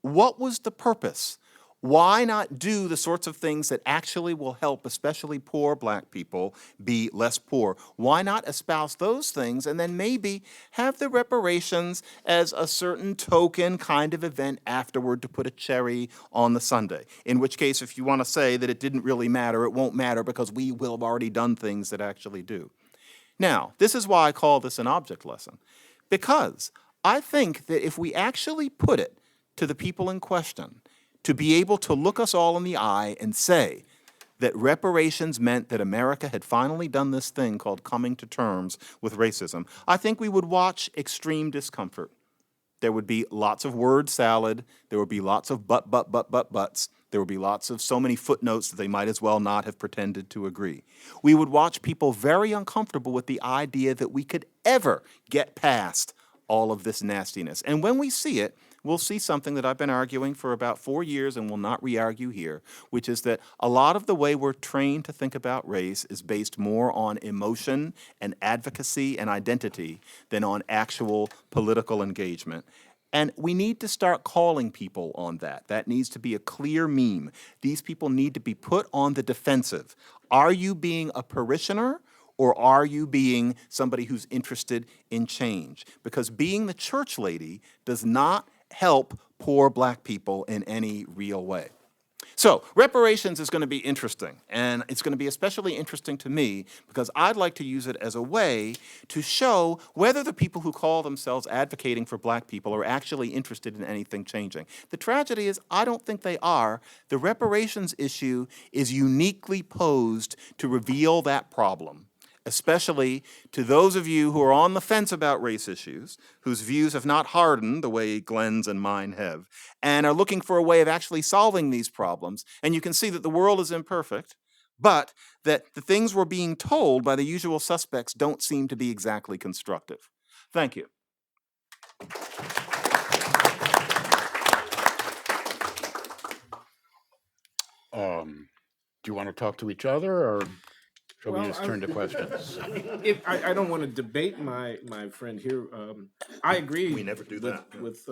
What was the purpose? Why not do the sorts of things that actually will help, especially poor black people, be less poor? Why not espouse those things and then maybe have the reparations as a certain token kind of event afterward to put a cherry on the sundae? In which case, if you want to say that it didn't really matter, it won't matter because we will have already done things that actually do. Now, this is why I call this an object lesson, because I think that if we actually put it to the people in question to be able to look us all in the eye and say that reparations meant that America had finally done this thing called coming to terms with racism, I think we would watch extreme discomfort. There would be lots of word salad. There would be lots of buts. There would be lots of so many footnotes that they might as well not have pretended to agree. We would watch people very uncomfortable with the idea that we could ever get past all of this nastiness. And when we see it, we'll see something that I've been arguing for about 4 years and will not re-argue here, which is that a lot of the way we're trained to think about race is based more on emotion and advocacy and identity than on actual political engagement. And we need to start calling people on that. That needs to be a clear meme. These people need to be put on the defensive. Are you being a parishioner? Or are you being somebody who's interested in change? Because being the church lady does not help poor black people in any real way. So reparations is going to be interesting, and it's going to be especially interesting to me because I'd like to use it as a way to show whether the people who call themselves advocating for black people are actually interested in anything changing. The tragedy is I don't think they are. The reparations issue is uniquely posed to reveal that problem, especially to those of you who are on the fence about race issues, whose views have not hardened the way Glenn's and mine have, and are looking for a way of actually solving these problems. And you can see that the world is imperfect, but that the things we're being told by the usual suspects don't seem to be exactly constructive. Thank you. Do you want to talk to each other, or shall we Well, just turn to questions? I don't want to debate my friend here. I agree. We never do that. With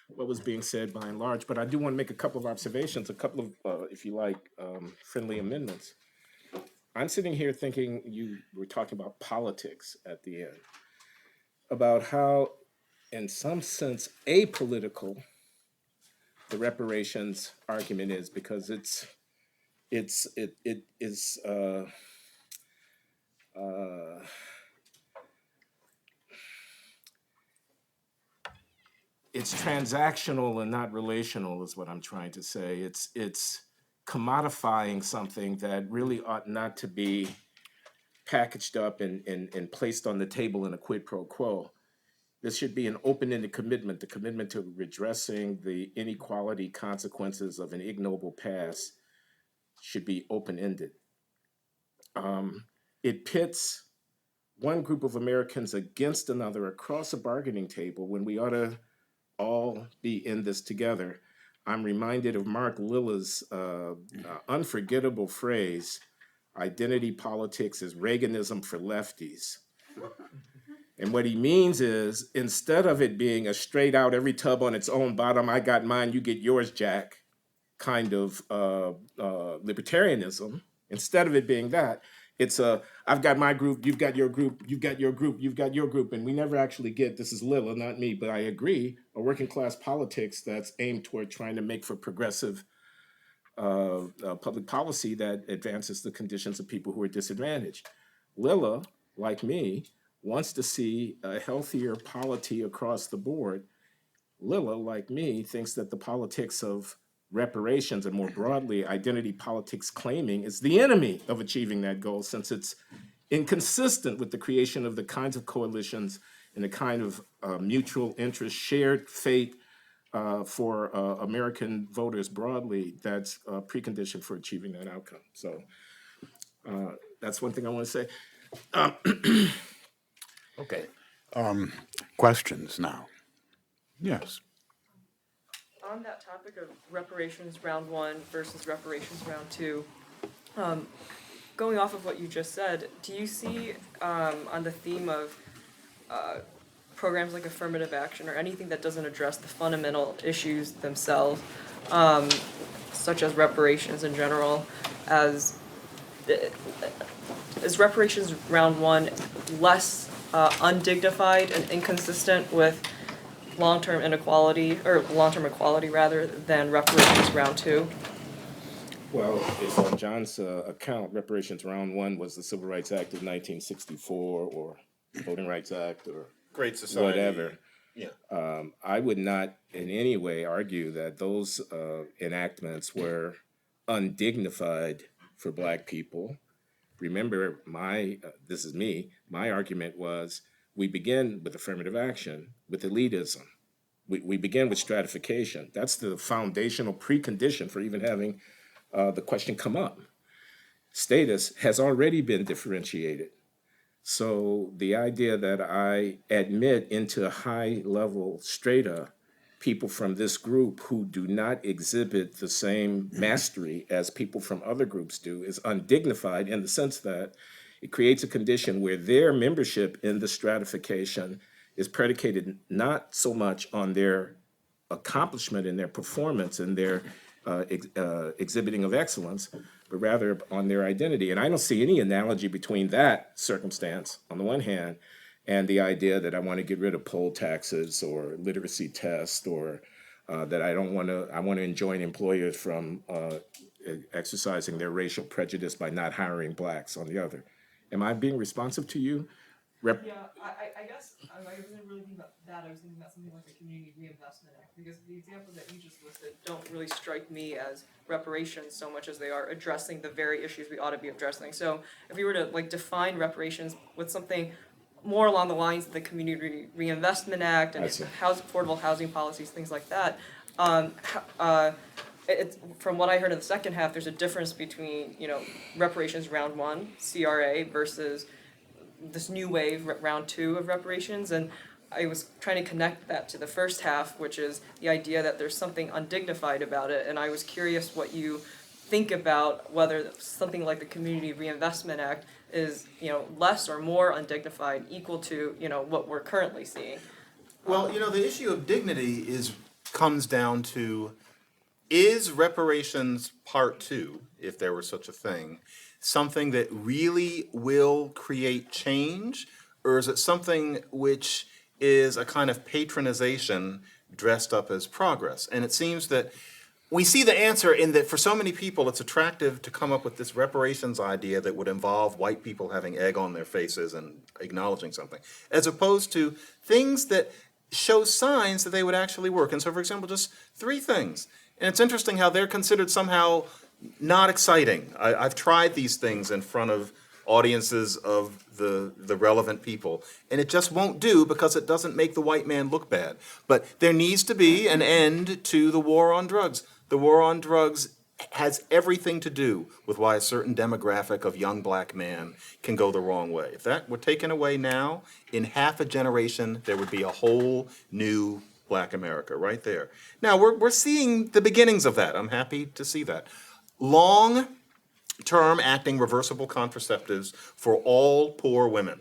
what was being said by and large, but I do want to make a couple of observations, a couple of, if you like, friendly amendments. I'm sitting here thinking you were talking about politics at the end, about how, in some sense, apolitical the reparations argument is, because it is. It's transactional and not relational, is what I'm trying to say. It's commodifying something that really ought not to be packaged up and placed on the table in a quid pro quo. This should be an open-ended commitment, the commitment to redressing the inequality consequences of an ignoble past should be open-ended. It pits one group of Americans against another across a bargaining table when we ought to all be in this together. I'm reminded of Mark Lilla's unforgettable phrase, identity politics is Reaganism for lefties. And what he means is, instead of it being a straight out, every tub on its own bottom, I got mine, you get yours, Jack, kind of libertarianism, instead of it being that, it's I've got my group, you've got your group, you've got your group, you've got your group, and we never actually get, this is Lilla, not me, but I agree, a working class politics that's aimed toward trying to make for progressive public policy that advances the conditions of people who are disadvantaged. Lilla, like me, wants to see a healthier polity across the board. Lilla, like me, thinks that the politics of reparations and more broadly identity politics claiming is the enemy of achieving that goal, since it's inconsistent with the creation of the kinds of coalitions and the kind of mutual interest, shared fate for American voters broadly that's a precondition for achieving that outcome. So that's one thing I want to say. Okay. Questions now. Yes. On that topic of reparations round one versus reparations round two, going off of what you just said, do you see on the theme of programs like affirmative action or anything that doesn't address the fundamental issues themselves, such as reparations in general, as is reparations round one less undignified and inconsistent with long-term inequality, or long-term equality rather, than reparations round two? Well, if on John's account, reparations round one was the Civil Rights Act of 1964 or Voting Rights Act or Great Society. whatever. Yeah. I would not in any way argue that those enactments were undignified for Black people. Remember, this is me, my argument was we begin with affirmative action, with elitism. We begin with stratification. That's the foundational precondition for even having the question come up. Status has already been differentiated. So the idea that I admit into a high-level strata people from this group who do not exhibit the same mastery as people from other groups do is undignified in the sense that it creates a condition where their membership in the stratification is predicated not so much on their accomplishment and their performance and their exhibiting of excellence, but rather on their identity. And I don't see any analogy between that circumstance, on the one hand, and the idea that I want to get rid of poll taxes or literacy tests, or that I want to enjoin employers from exercising their racial prejudice by not hiring Blacks on the other. Am I being responsive to you? Yeah, I guess I wasn't really thinking about that. I was thinking about something like the Community Reinvestment Act, because the examples that you just listed don't really strike me as reparations so much as they are addressing the very issues we ought to be addressing. So if we were to like define reparations with something more along the lines of the Community Reinvestment Act and affordable housing policies, things like that, from what I heard in the second half, there's a difference between, reparations round one, CRA, versus this new wave, round two of reparations. And I was trying to connect that to the first half, which is the idea that there's something undignified about it. And I was curious what you think about whether something like the Community Reinvestment Act is, less or more undignified, equal to, what we're currently seeing. Well, the issue of dignity comes down to, is reparations part two, if there were such a thing, something that really will create change, or is it something which is a kind of patronization dressed up as progress? And it seems that we see the answer in that for so many people it's attractive to come up with this reparations idea that would involve white people having egg on their faces and acknowledging something, as opposed to things that show signs that they would actually work. And so, for example, just three things. And it's interesting how they're considered somehow not exciting. I've tried these things in front of audiences of the relevant people, and it just won't do because it doesn't make the white man look bad. But there needs to be an end to the war on drugs. The war on drugs has everything to do with why a certain demographic of young Black man can go the wrong way. If that were taken away now, in half a generation, there would be a whole new Black America right there. Now, we're seeing the beginnings of that. I'm happy to see that. Long-term acting reversible contraceptives for all poor women.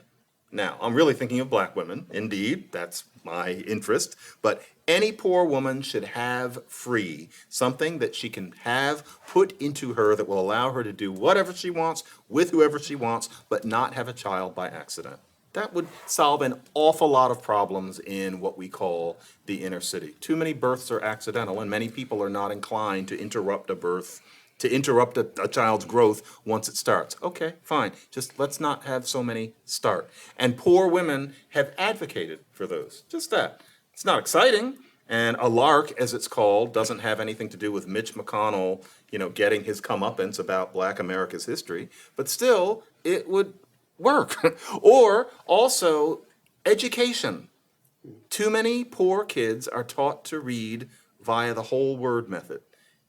Now, I'm really thinking of Black women, indeed, that's my interest, but any poor woman should have free something that she can have put into her that will allow her to do whatever she wants with whoever she wants, but not have a child by accident. That would solve an awful lot of problems in what we call the inner city. Too many births are accidental, and many people are not inclined to interrupt a birth, to interrupt a child's growth once it starts. Okay, fine. Just let's not have so many start. And poor women have advocated for those. Just that. It's not exciting. And a lark, as it's called, doesn't have anything to do with Mitch McConnell, getting his comeuppance about Black America's history. But still, it would work. Or also education. Too many poor kids are taught to read via the whole word method.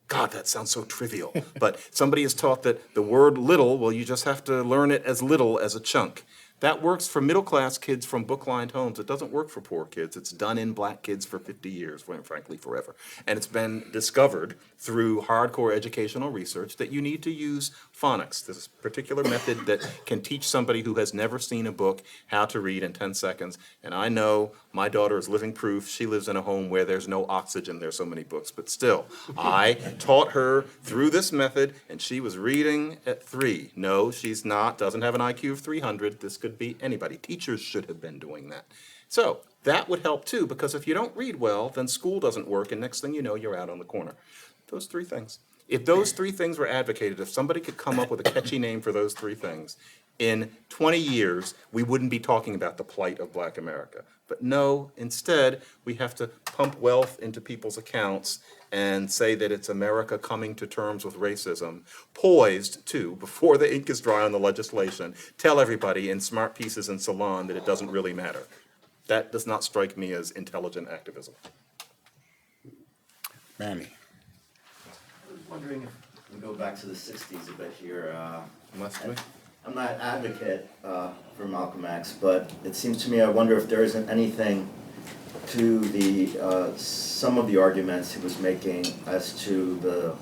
God, that sounds so trivial. But somebody is taught that the word little, well, you just have to learn it as little as a chunk. That works for middle-class kids from book-lined homes. It doesn't work for poor kids. It's done in black kids for 50 years, frankly, forever. And it's been discovered through hardcore educational research that you need to use phonics, this particular method that can teach somebody who has never seen a book how to read in 10 seconds. And I know my daughter is living proof. She lives in a home where there's no oxygen. There's so many books. But still, I taught her through this method, and she was reading at 3. No, she's not. Doesn't have an IQ of 300. This could be anybody. Teachers should have been doing that. So that would help too, because if you don't read well, then school doesn't work, and next thing you know, you're out on the corner. Those 3 things. If those 3 things were advocated, if somebody could come up with a catchy name for those 3 things, in 20 years, we wouldn't be talking about the plight of black America. But no, instead, we have to pump wealth into people's accounts and say that it's America coming to terms with racism, poised to, before the ink is dry on the legislation, tell everybody in smart pieces in Salon that it doesn't really matter. That does not strike me as intelligent activism. Manny. I was wondering if we go back to the 60s a bit here. Must we? I'm not an advocate for Malcolm X, but it seems to me, I wonder if there isn't anything to the some of the arguments he was making as to the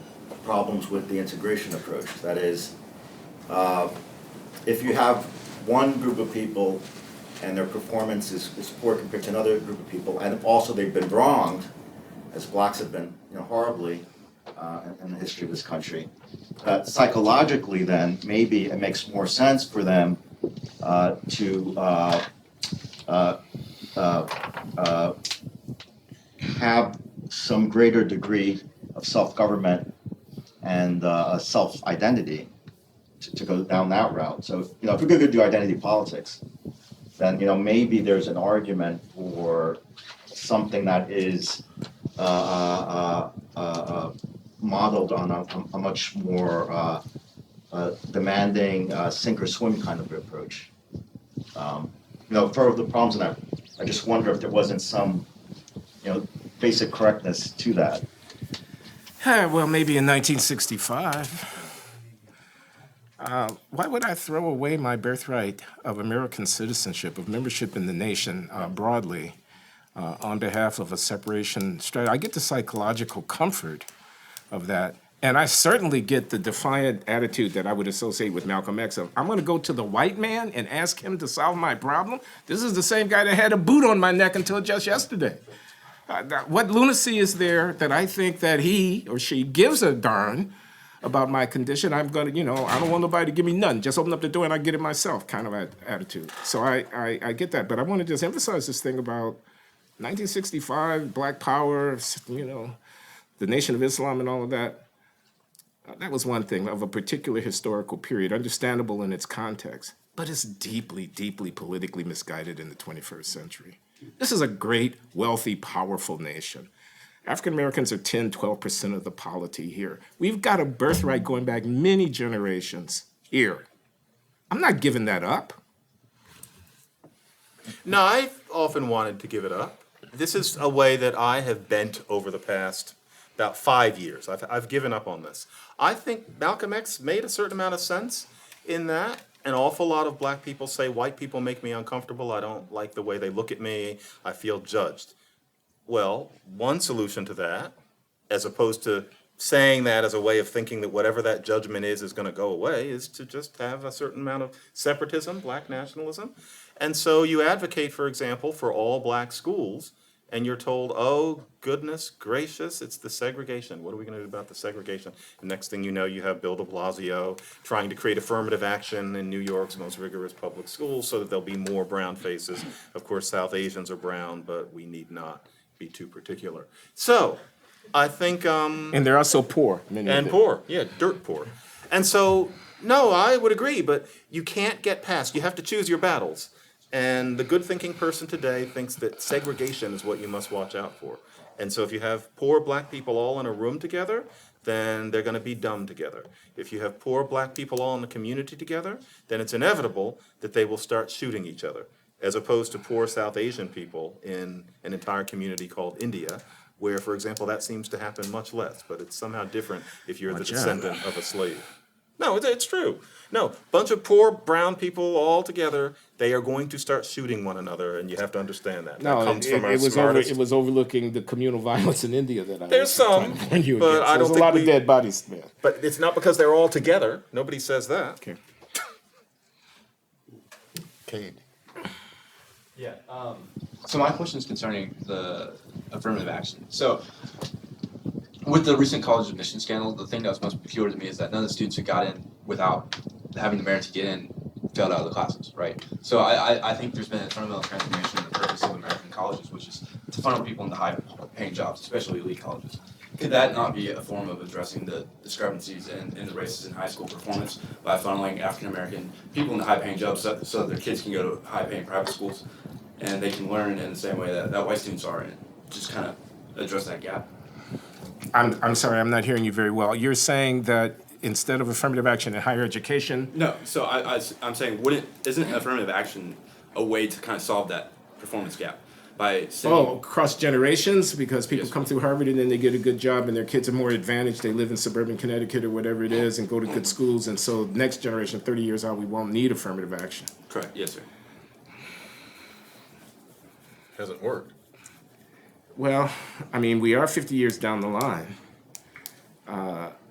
problems with the integration approach. That is, if you have one group of people and their performance is poor compared to another group of people, and also they've been wronged, as blacks have been, horribly in the history of this country, psychologically then, maybe it makes more sense for them to have some greater degree of self-government and self-identity to go down that route. So, if we're going to do identity politics, then, maybe there's an argument for something that is modeled on a much more demanding sink or swim kind of approach. For the problems in that, I just wonder if there wasn't some, basic correctness to that. Well, maybe in 1965. Why would I throw away my birthright of American citizenship, of membership in the nation broadly, on behalf of a separation strategy? I get the psychological comfort of that. And I certainly get the defiant attitude that I would associate with Malcolm X. I'm going to go to the white man and ask him to solve my problem. This is the same guy that had a boot on my neck until just yesterday. What lunacy is there that I think that he or she gives a darn about my condition? I'm going to, I don't want nobody to give me nothing. Just open up the door and I get it myself kind of attitude. So I get that. But I want to just emphasize this thing about 1965, Black Power, the Nation of Islam and all of that. That was one thing of a particular historical period, understandable in its context, but it's deeply, deeply politically misguided in the 21st century. This is a great, wealthy, powerful nation. African Americans are 10, 12% of the polity here. We've got a birthright going back many generations here. I'm not giving that up. No, I've often wanted to give it up. This is a way that I have bent over the past about 5 years. I've given up on this. I think Malcolm X made a certain amount of sense in that. An awful lot of black people say white people make me uncomfortable. I don't like the way they look at me. I feel judged. Well, one solution to that, as opposed to saying that as a way of thinking that whatever that judgment is going to go away, is to just have a certain amount of separatism, black nationalism. And so you advocate, for example, for all black schools, and you're told, oh, goodness gracious, it's the segregation. What are we going to do about the segregation? And next thing you know, you have Bill de Blasio trying to create affirmative action in New York's most rigorous public schools so that there'll be more brown faces. Of course, South Asians are brown, but we need not be too particular. So I think... and they're also poor. And poor, yeah, dirt poor. And so, no, I would agree, but you can't get past, you have to choose your battles. And the good thinking person today thinks that segregation is what you must watch out for. And so if you have poor black people all in a room together, then they're going to be dumb together. If you have poor black people all in the community together, then it's inevitable that they will start shooting each other, as opposed to poor South Asian people in an entire community called India, where, for example, that seems to happen much less. But it's somehow different if you're the descendant of a slave. No, it's true. No, bunch of poor brown people all together, they are going to start shooting one another, and you have to understand that. No, That comes from our it was smartest. it was overlooking the communal violence in India that I There's was trying some, to warn you but against. I don't There's a think lot we- of dead bodies, man. But it's not because they're all together. Nobody says that. Okay. Cade. Yeah. So my question is concerning the affirmative action. So with the recent college admission scandal, the thing that was most peculiar to me is that none of the students who got in without having the merit to get in failed out of the classes, right? So I think there's been a fundamental transformation in the purpose of American colleges, which is to funnel people into high-paying jobs, especially elite colleges. Could that not be a form of addressing the discrepancies in the races in high school performance by funneling African-American people into high-paying jobs so that their kids can go to high-paying private schools and they can learn in the same way that white students are, and just kind of address that gap? I'm sorry, I'm not hearing you very well. You're saying that instead of affirmative action in higher education, No, so I'm saying, isn't affirmative action a way to kind of solve that performance gap by saying, across generations, because people Yes. come through Harvard and then they get a good job and their kids are more advantaged, they live in suburban Connecticut or whatever it is and go to good schools, and so next generation, 30 years out, we won't need affirmative action. correct, yes, sir. Hasn't worked. Well, I mean, we are 50 years down the line.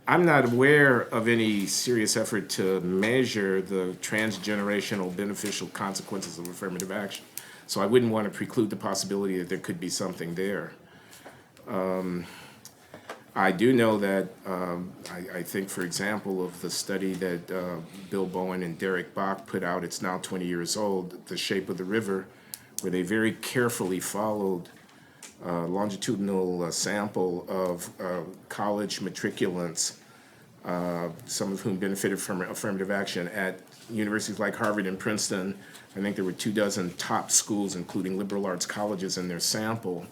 I'm not aware of any serious effort to measure the transgenerational beneficial consequences of affirmative action. So I wouldn't want to preclude the possibility that there could be something there. I do know that, I think, for example, of the study that Bill Bowen and Derek Bach put out, it's now 20 years old, The Shape of the River, where they very carefully followed longitudinal sample of college matriculants, some of whom benefited from affirmative action at universities like Harvard and Princeton. I think there were 24 top schools, including liberal arts colleges, in their sample.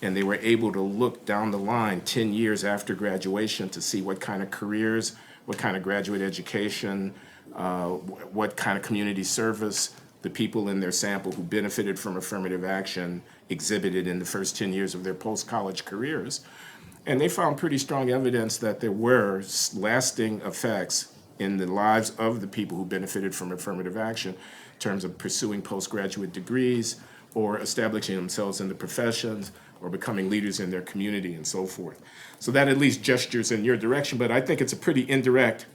And they were able to look down the line 10 years after graduation to see what kind of careers, what kind of graduate education, what kind of community service the people in their sample who benefited from affirmative action exhibited in the first 10 years of their post-college careers. And they found pretty strong evidence that there were lasting effects in the lives of the people who benefited from affirmative action in terms of pursuing postgraduate degrees or establishing themselves in the professions or becoming leaders in their community and so forth. So that at least gestures in your direction, but I think it's a pretty indirect,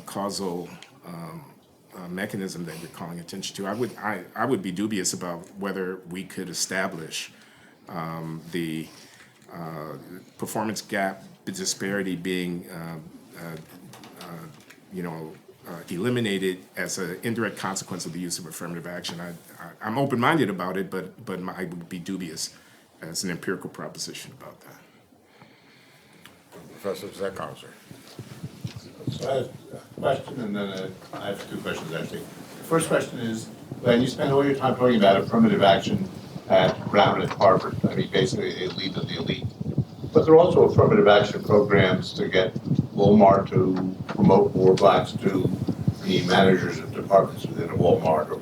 causal mechanism that you're calling attention to. I would be dubious about whether we could establish the performance gap disparity being eliminated as an indirect consequence of the use of affirmative action. I'm open-minded about it, but I would be dubious as an empirical proposition about that. Professor Zeckhauser. So I have a question, and then I have two questions, actually. The first question is, Glenn, you spend all your time talking about affirmative action at Brown and Harvard. I mean, basically the elite of the elite. But there are also affirmative action programs to get Walmart to promote more blacks to be managers of departments within a Walmart, or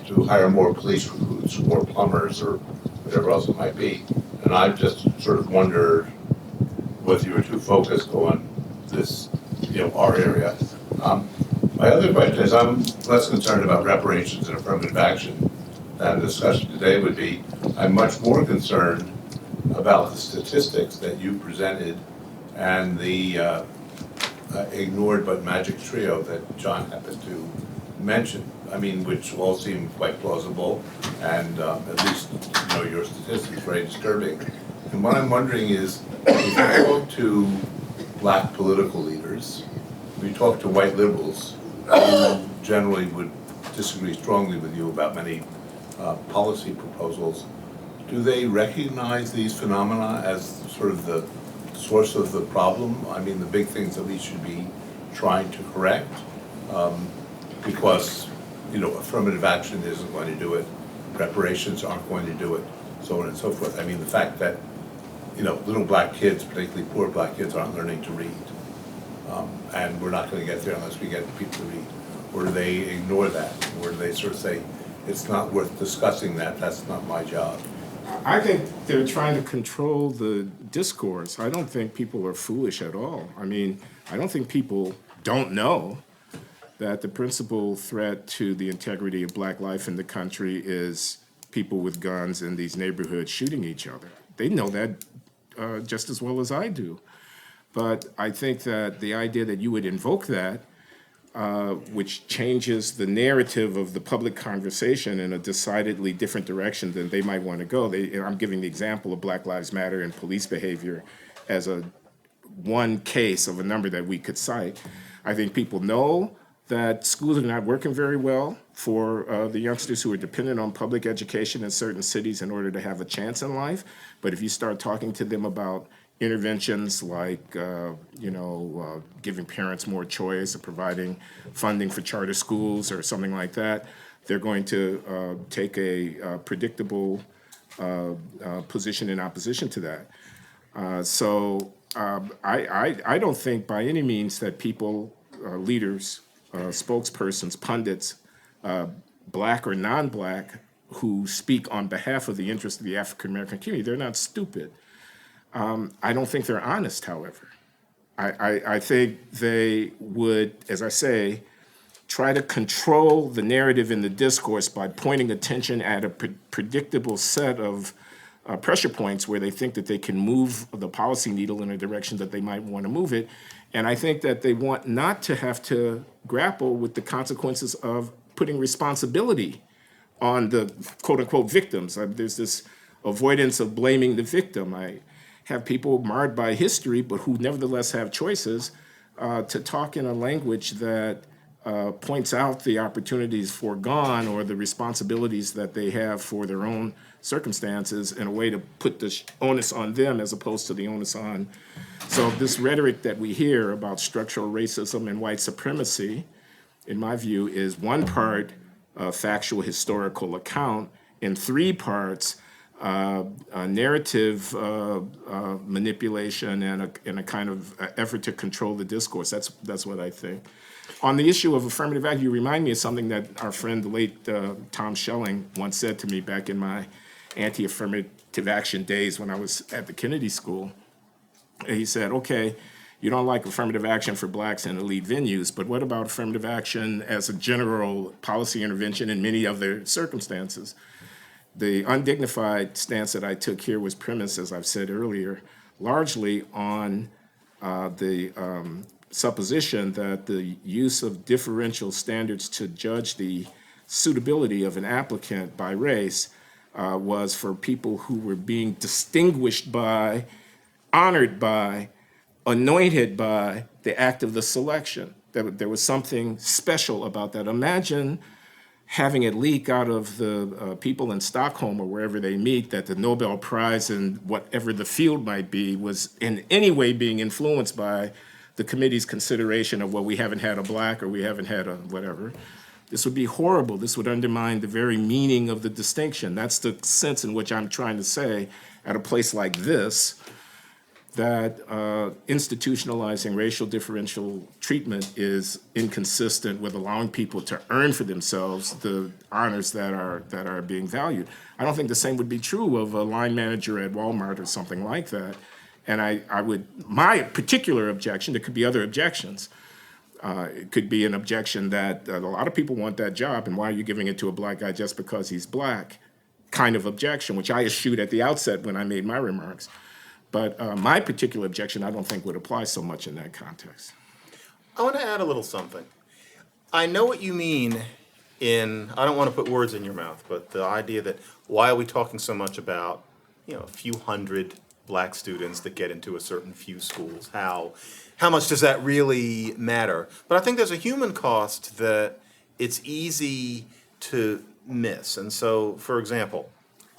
to hire more police recruits, more plumbers, or whatever else it might be. And I just sort of wonder whether you were too focused on this, our area. My other question is, I'm less concerned about reparations and affirmative action than the discussion today would be. I'm much more concerned about the statistics that you presented and the ignored but magic trio that John happened to mention. I mean, which all seem quite plausible, and at least your statistics very disturbing. And what I'm wondering is, if you talk to black political leaders, if you talk to white liberals, who generally would disagree strongly with you about many policy proposals, do they recognize these phenomena as sort of the source of the problem? I mean, the big things that we should be trying to correct, because affirmative action isn't going to do it, reparations aren't going to do it, so on and so forth. I mean, the fact that little black kids, particularly poor black kids, aren't learning to read, and we're not going to get there unless we get people to read. Or do they ignore that? Or do they sort of say, it's not worth discussing that, that's not my job? I think they're trying to control the discourse. I don't think people are foolish at all. I mean, I don't think people don't know that the principal threat to the integrity of black life in the country is people with guns in these neighborhoods shooting each other. They know that just as well as I do. But I think that the idea that you would invoke that, which changes the narrative of the public conversation in a decidedly different direction than they might want to go. I'm giving the example of Black Lives Matter and police behavior as one case of a number that we could cite. I think people know that schools are not working very well for the youngsters who are dependent on public education in certain cities in order to have a chance in life. But if you start talking to them about interventions like, giving parents more choice or providing funding for charter schools or something like that, they're going to take a predictable position in opposition to that. I don't think by any means that people, leaders, spokespersons, pundits, black or non-black, who speak on behalf of the interests of the African American community, they're not stupid. I don't think they're honest, however. I think they would, as I say, try to control the narrative in the discourse by pointing attention at a predictable set of pressure points where they think that they can move the policy needle in a direction that they might want to move it. And I think that they want not to have to grapple with the consequences of putting responsibility on the quote-unquote victims. There's this avoidance of blaming the victim. I have people marred by history, but who nevertheless have choices to talk in a language that points out the opportunities foregone or the responsibilities that they have for their own circumstances in a way to put the onus on them as opposed to the onus on. So this rhetoric that we hear about structural racism and white supremacy, in my view, is one part factual historical account, and three parts narrative manipulation and a kind of effort to control the discourse. That's what I think. On the issue of affirmative action, you remind me of something that our friend, the late Tom Schelling, once said to me back in my anti-affirmative action days when I was at the Kennedy School. He said, okay, you don't like affirmative action for blacks in elite venues, but what about affirmative action as a general policy intervention in many other circumstances? The undignified stance that I took here was premised, as I've said earlier, largely on the supposition that the use of differential standards to judge the suitability of an applicant by race was for people who were being distinguished by, honored by, anointed by the act of the selection. There was something special about that. Imagine having it leak out of the people in Stockholm or wherever they meet that the Nobel Prize in whatever the field might be was in any way being influenced by the committee's consideration of, well, we haven't had a black or we haven't had a whatever. This would be horrible. This would undermine the very meaning of the distinction. That's the sense in which I'm trying to say at a place like this, that institutionalizing racial differential treatment is inconsistent with allowing people to earn for themselves the honors that are being valued. I don't think the same would be true of a line manager at Walmart or something like that. And my particular objection, there could be other objections. It could be an objection that a lot of people want that job, and why are you giving it to a black guy just because he's black? Kind of objection, which I eschewed at the outset when I made my remarks. But my particular objection, I don't think would apply so much in that context. I want to add a little something. I know what you mean I don't want to put words in your mouth, but the idea that why are we talking so much about, a few hundred black students that get into a certain few schools? How much does that really matter? But I think there's a human cost that it's easy to miss. And so, for example,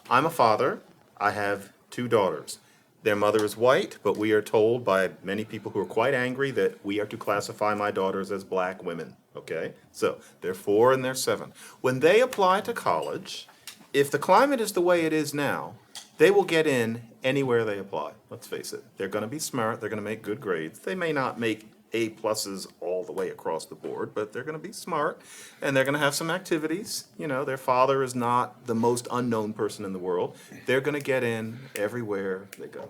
I'm a father. I have 2 daughters. Their mother is white, but we are told by many people who are quite angry that we are to classify my daughters as black women, okay? So they're 4 and they're 7. When they apply to college, if the climate is the way it is now, they will get in anywhere they apply. Let's face it. They're going to be smart. They're going to make good grades. They may not make A pluses all the way across the board, but they're going to be smart and they're going to have some activities. You know, their father is not the most unknown person in the world. They're going to get in everywhere they go.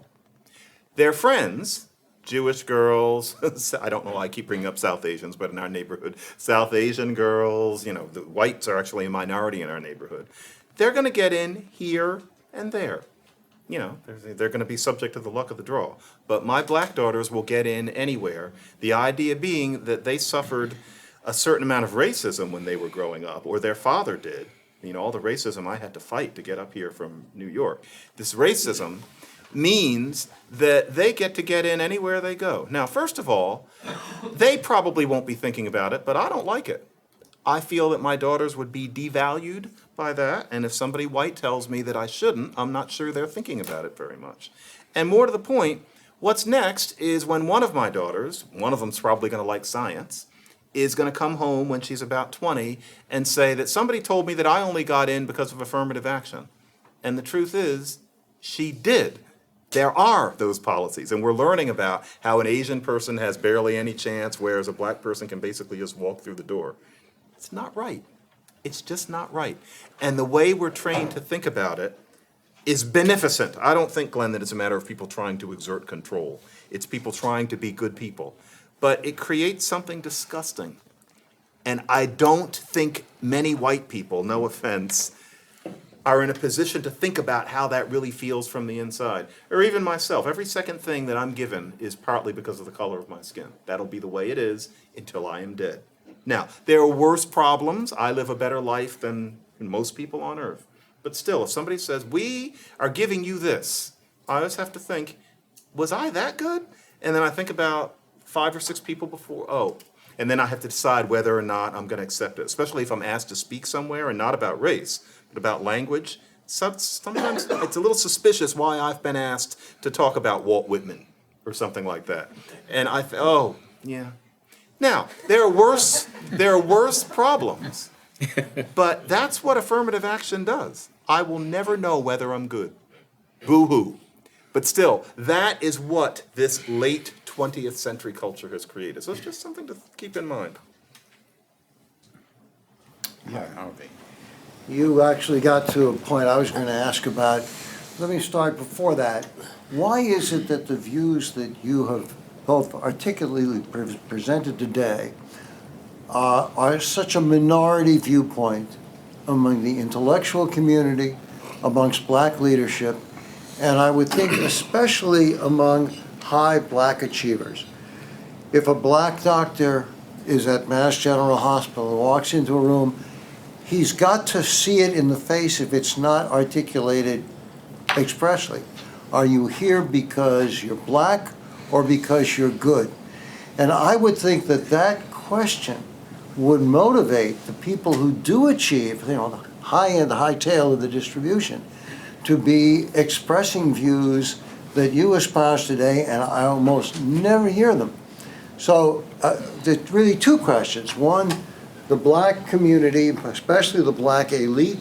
Their friends, Jewish girls, I don't know why I keep bringing up South Asians, but in our neighborhood, South Asian girls, you know, the whites are actually a minority in our neighborhood. They're going to get in here and there. You know, they're going to be subject to the luck of the draw. But my black daughters will get in anywhere. The idea being that they suffered a certain amount of racism when they were growing up, or their father did. You know, all the racism I had to fight to get up here from New York. This racism means that they get to get in anywhere they go. Now, first of all, they probably won't be thinking about it, but I don't like it. I feel that my daughters would be devalued by that, and if somebody white tells me that I shouldn't, I'm not sure they're thinking about it very much. And more to the point, what's next is when one of my daughters, one of them's probably going to like science, is going to come home when she's about 20 and say that somebody told me that I only got in because of affirmative action. And the truth is, she did. There are those policies, and we're learning about how an Asian person has barely any chance, whereas a black person can basically just walk through the door. It's not right. It's just not right. And the way we're trained to think about it is beneficent. I don't think, Glenn, that it's a matter of people trying to exert control. It's people trying to be good people. But it creates something disgusting. And I don't think many white people, no offense, are in a position to think about how that really feels from the inside. Or even myself. Every second thing that I'm given is partly because of the color of my skin. That'll be the way it is until I am dead. Now, there are worse problems. I live a better life than most people on earth. But still, if somebody says, we are giving you this, I always have to think, was I that good? And then I think about 5 or 6 people before, and then I have to decide whether or not I'm going to accept it, especially if I'm asked to speak somewhere and not about race, but about language. Sometimes it's a little suspicious why I've been asked to talk about Walt Whitman or something like that. And yeah. Now, there are worse problems, but that's what affirmative action does. I will never know whether I'm good. Boo-hoo. But still, that is what this late 20th century culture has created. So it's just something to keep in mind. Yeah, Harvey. You actually got to a point I was going to ask about. Let me start before that. Why is it that the views that you have both articulately presented today are such a minority viewpoint among the intellectual community, amongst black leadership, and I would think especially among high black achievers? If a black doctor is at Mass General Hospital and walks into a room, he's got to see it in the face if it's not articulated expressly. Are you here because you're black or because you're good? And I would think that that question would motivate the people who do achieve, the high end, the high tail of the distribution, to be expressing views that you espouse today, and I almost never hear them. So there's really 2 questions. One, the black community, especially the black elite,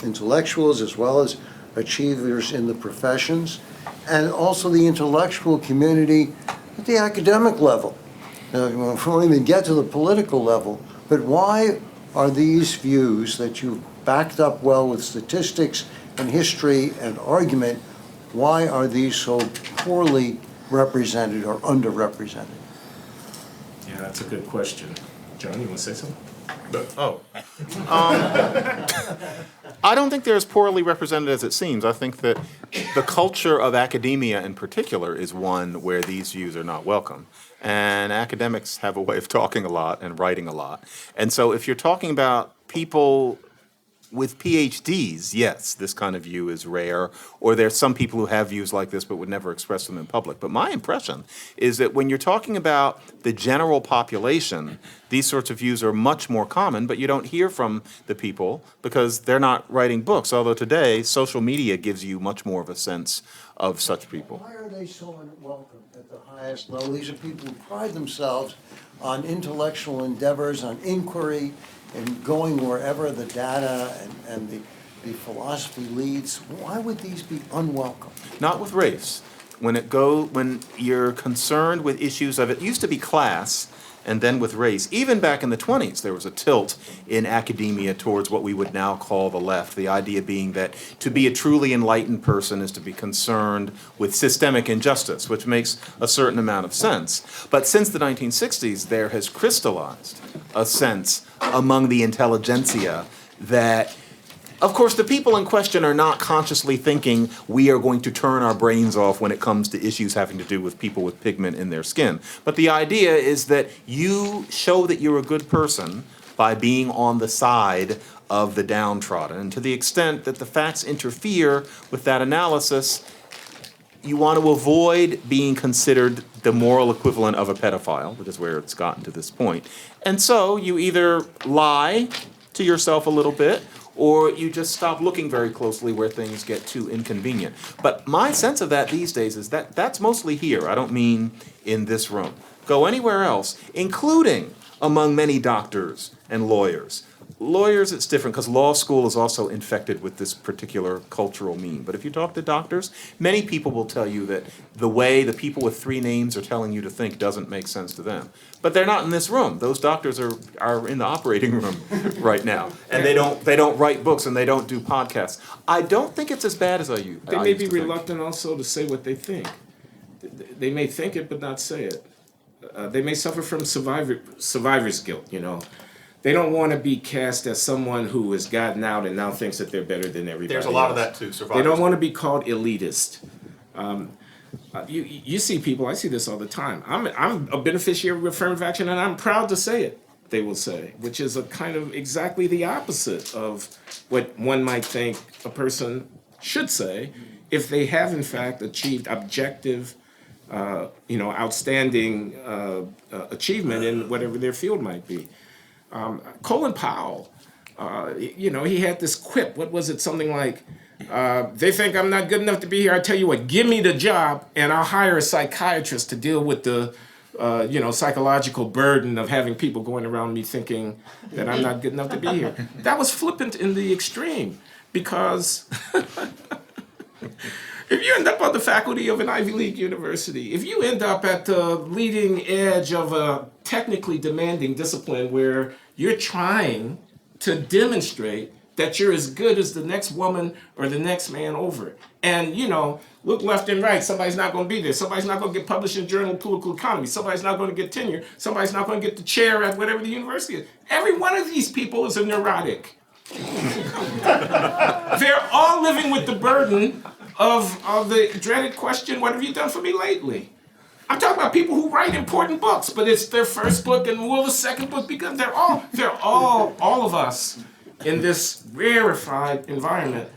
intellectuals as well as achievers in the professions, and also the intellectual community at the academic level. Now, we won't even get to the political level, but why are these views that you've backed up well with statistics and history and argument, why are these so poorly represented or underrepresented? Yeah, that's a good question. John, you want to say something? I don't think they're as poorly represented as it seems. I think that the culture of academia in particular is one where these views are not welcome. And academics have a way of talking a lot and writing a lot. And so if you're talking about people with Ph.D.s, yes, this kind of view is rare, or there's some people who have views like this but would never express them in public. But my impression is that when you're talking about the general population, these sorts of views are much more common, but you don't hear from the people because they're not writing books, although today social media gives you much more of a sense of such people. Why are they so unwelcome at the highest level? These are people who pride themselves on intellectual endeavors, on inquiry, and going wherever the data and the philosophy leads. Why would these be unwelcome? Not with race. when you're concerned with issues of, it used to be class and then with race. Even back in the 20s, there was a tilt in academia towards what we would now call the left, the idea being that to be a truly enlightened person is to be concerned with systemic injustice, which makes a certain amount of sense. But since the 1960s, there has crystallized a sense among the intelligentsia that, of course, the people in question are not consciously thinking we are going to turn our brains off when it comes to issues having to do with people with pigment in their skin. But the idea is that you show that you're a good person by being on the side of the downtrodden. And to the extent that the facts interfere with that analysis, you want to avoid being considered the moral equivalent of a pedophile, which is where it's gotten to this point. And so you either lie to yourself a little bit, or you just stop looking very closely where things get too inconvenient. But my sense of that these days is that that's mostly here. I don't mean in this room. Go anywhere else, including among many doctors and lawyers. Lawyers, it's different because law school is also infected with this particular cultural meme. But if you talk to doctors, many people will tell you that the way the people with 3 names are telling you to think doesn't make sense to them. But they're not in this room. Those doctors are in the operating room right now. And they don't write books and they don't do podcasts. I don't think it's as bad as I used They may to be think. reluctant also to say what they think. They may think it but not say it. They may suffer from survivor's guilt, you know. They don't want to be cast as someone who has gotten out and now thinks that they're better than everybody There's a lot of else. that too, They survivors. don't want to be called elitist. You see people, I see this all the time. I'm a beneficiary of affirmative action and I'm proud to say it, they will say, which is a kind of exactly the opposite of what one might think a person should say if they have in fact achieved objective, outstanding achievement in whatever their field might be. Colin Powell, he had this quip. What was it? Something like, they think I'm not good enough to be here. I tell you what, give me the job and I'll hire a psychiatrist to deal with the, psychological burden of having people going around me thinking that I'm not good enough to be here. That was flippant in the extreme because if you end up on the faculty of an Ivy League university, if you end up at the leading edge of a technically demanding discipline where you're trying to demonstrate that you're as good as the next woman or the next man over it. And, look left and right, somebody's not going to be there. Somebody's not going to get published in Journal of Political Economy. Somebody's not going to get tenure. Somebody's not going to get the chair at whatever the university is. Every one of these people is a neurotic. They're all living with the burden of the dreaded question, what have you done for me lately? I'm talking about people who write important books, but it's their first book and will the second book become, they're all of us in this rarefied environment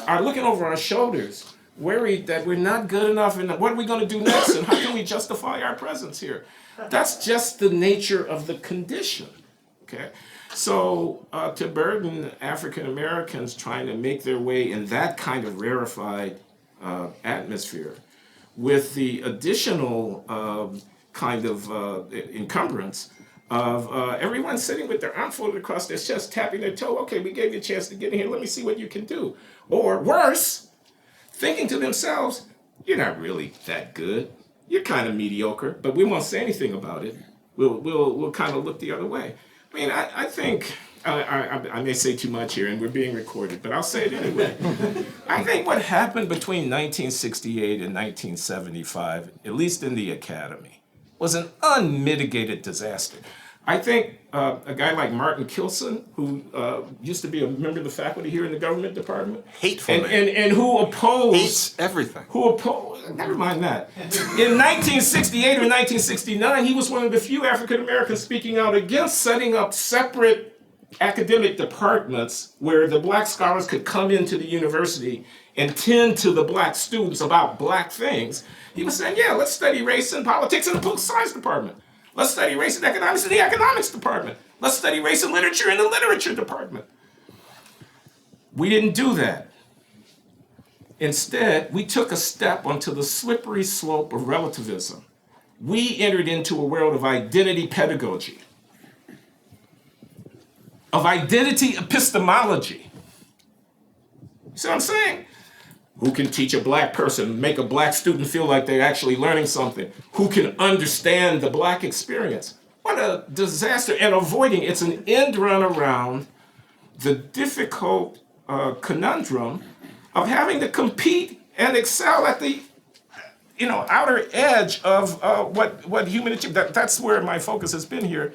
are looking over our shoulders, worried that we're not good enough and what are we going to do next and how can we justify our presence here? That's just the nature of the condition, okay? So to burden African Americans trying to make their way in that kind of rarefied atmosphere with the additional kind of encumbrance of everyone sitting with their arm folded across their chest, tapping their toe, okay, we gave you a chance to get in here, let me see what you can do. Or worse, thinking to themselves, you're not really that good. You're kind of mediocre, but we won't say anything about it. We'll kind of look the other way. I mean, I think, I may say too much here and we're being recorded, but I'll say it anyway. I think what happened between 1968 and 1975, at least in the academy, was an unmitigated disaster. I think a guy like Martin Kilson, who used to be a member of the faculty here in the government department, Hateful man. and who opposed Hates everything. never mind that. In 1968 or 1969, he was one of the few African Americans speaking out against setting up separate academic departments where the black scholars could come into the university and tend to the black students about black things. He was saying, yeah, let's study race and politics in the political science department. Let's study race and economics in the economics department. Let's study race and literature in the literature department. We didn't do that. Instead, we took a step onto the slippery slope of relativism. We entered into a world of identity pedagogy, of identity epistemology. See what I'm saying? Who can teach a black person, make a black student feel like they're actually learning something? Who can understand the black experience? What a disaster. And avoiding, it's an end run around the difficult conundrum of having to compete and excel at the outer edge of what human achievement. That's where my focus has been here.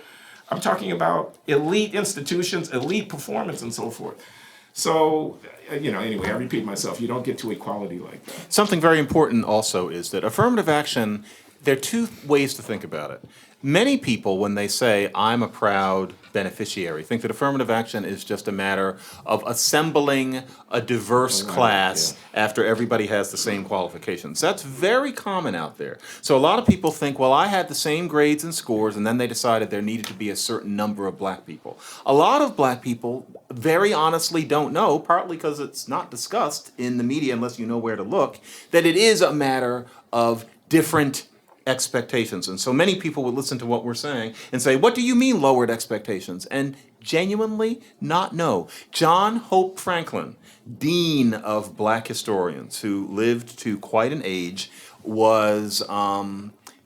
I'm talking about elite institutions, elite performance, and so forth. So, anyway, I repeat myself, you don't get to equality like that. Something very important also is that affirmative action, there are two ways to think about it. Many people, when they say, I'm a proud beneficiary, think that affirmative action is just a matter of assembling a diverse class after everybody has the same qualifications. That's very common out there. So a lot of people think, well, I had the same grades and scores, and then they decided there needed to be a certain number of black people. A lot of black people very honestly don't know, partly because it's not discussed in the media unless you know where to look, that it is a matter of different expectations. And so many people would listen to what we're saying and say, what do you mean lowered expectations? And genuinely not know. John Hope Franklin, dean of black historians who lived to quite an age, was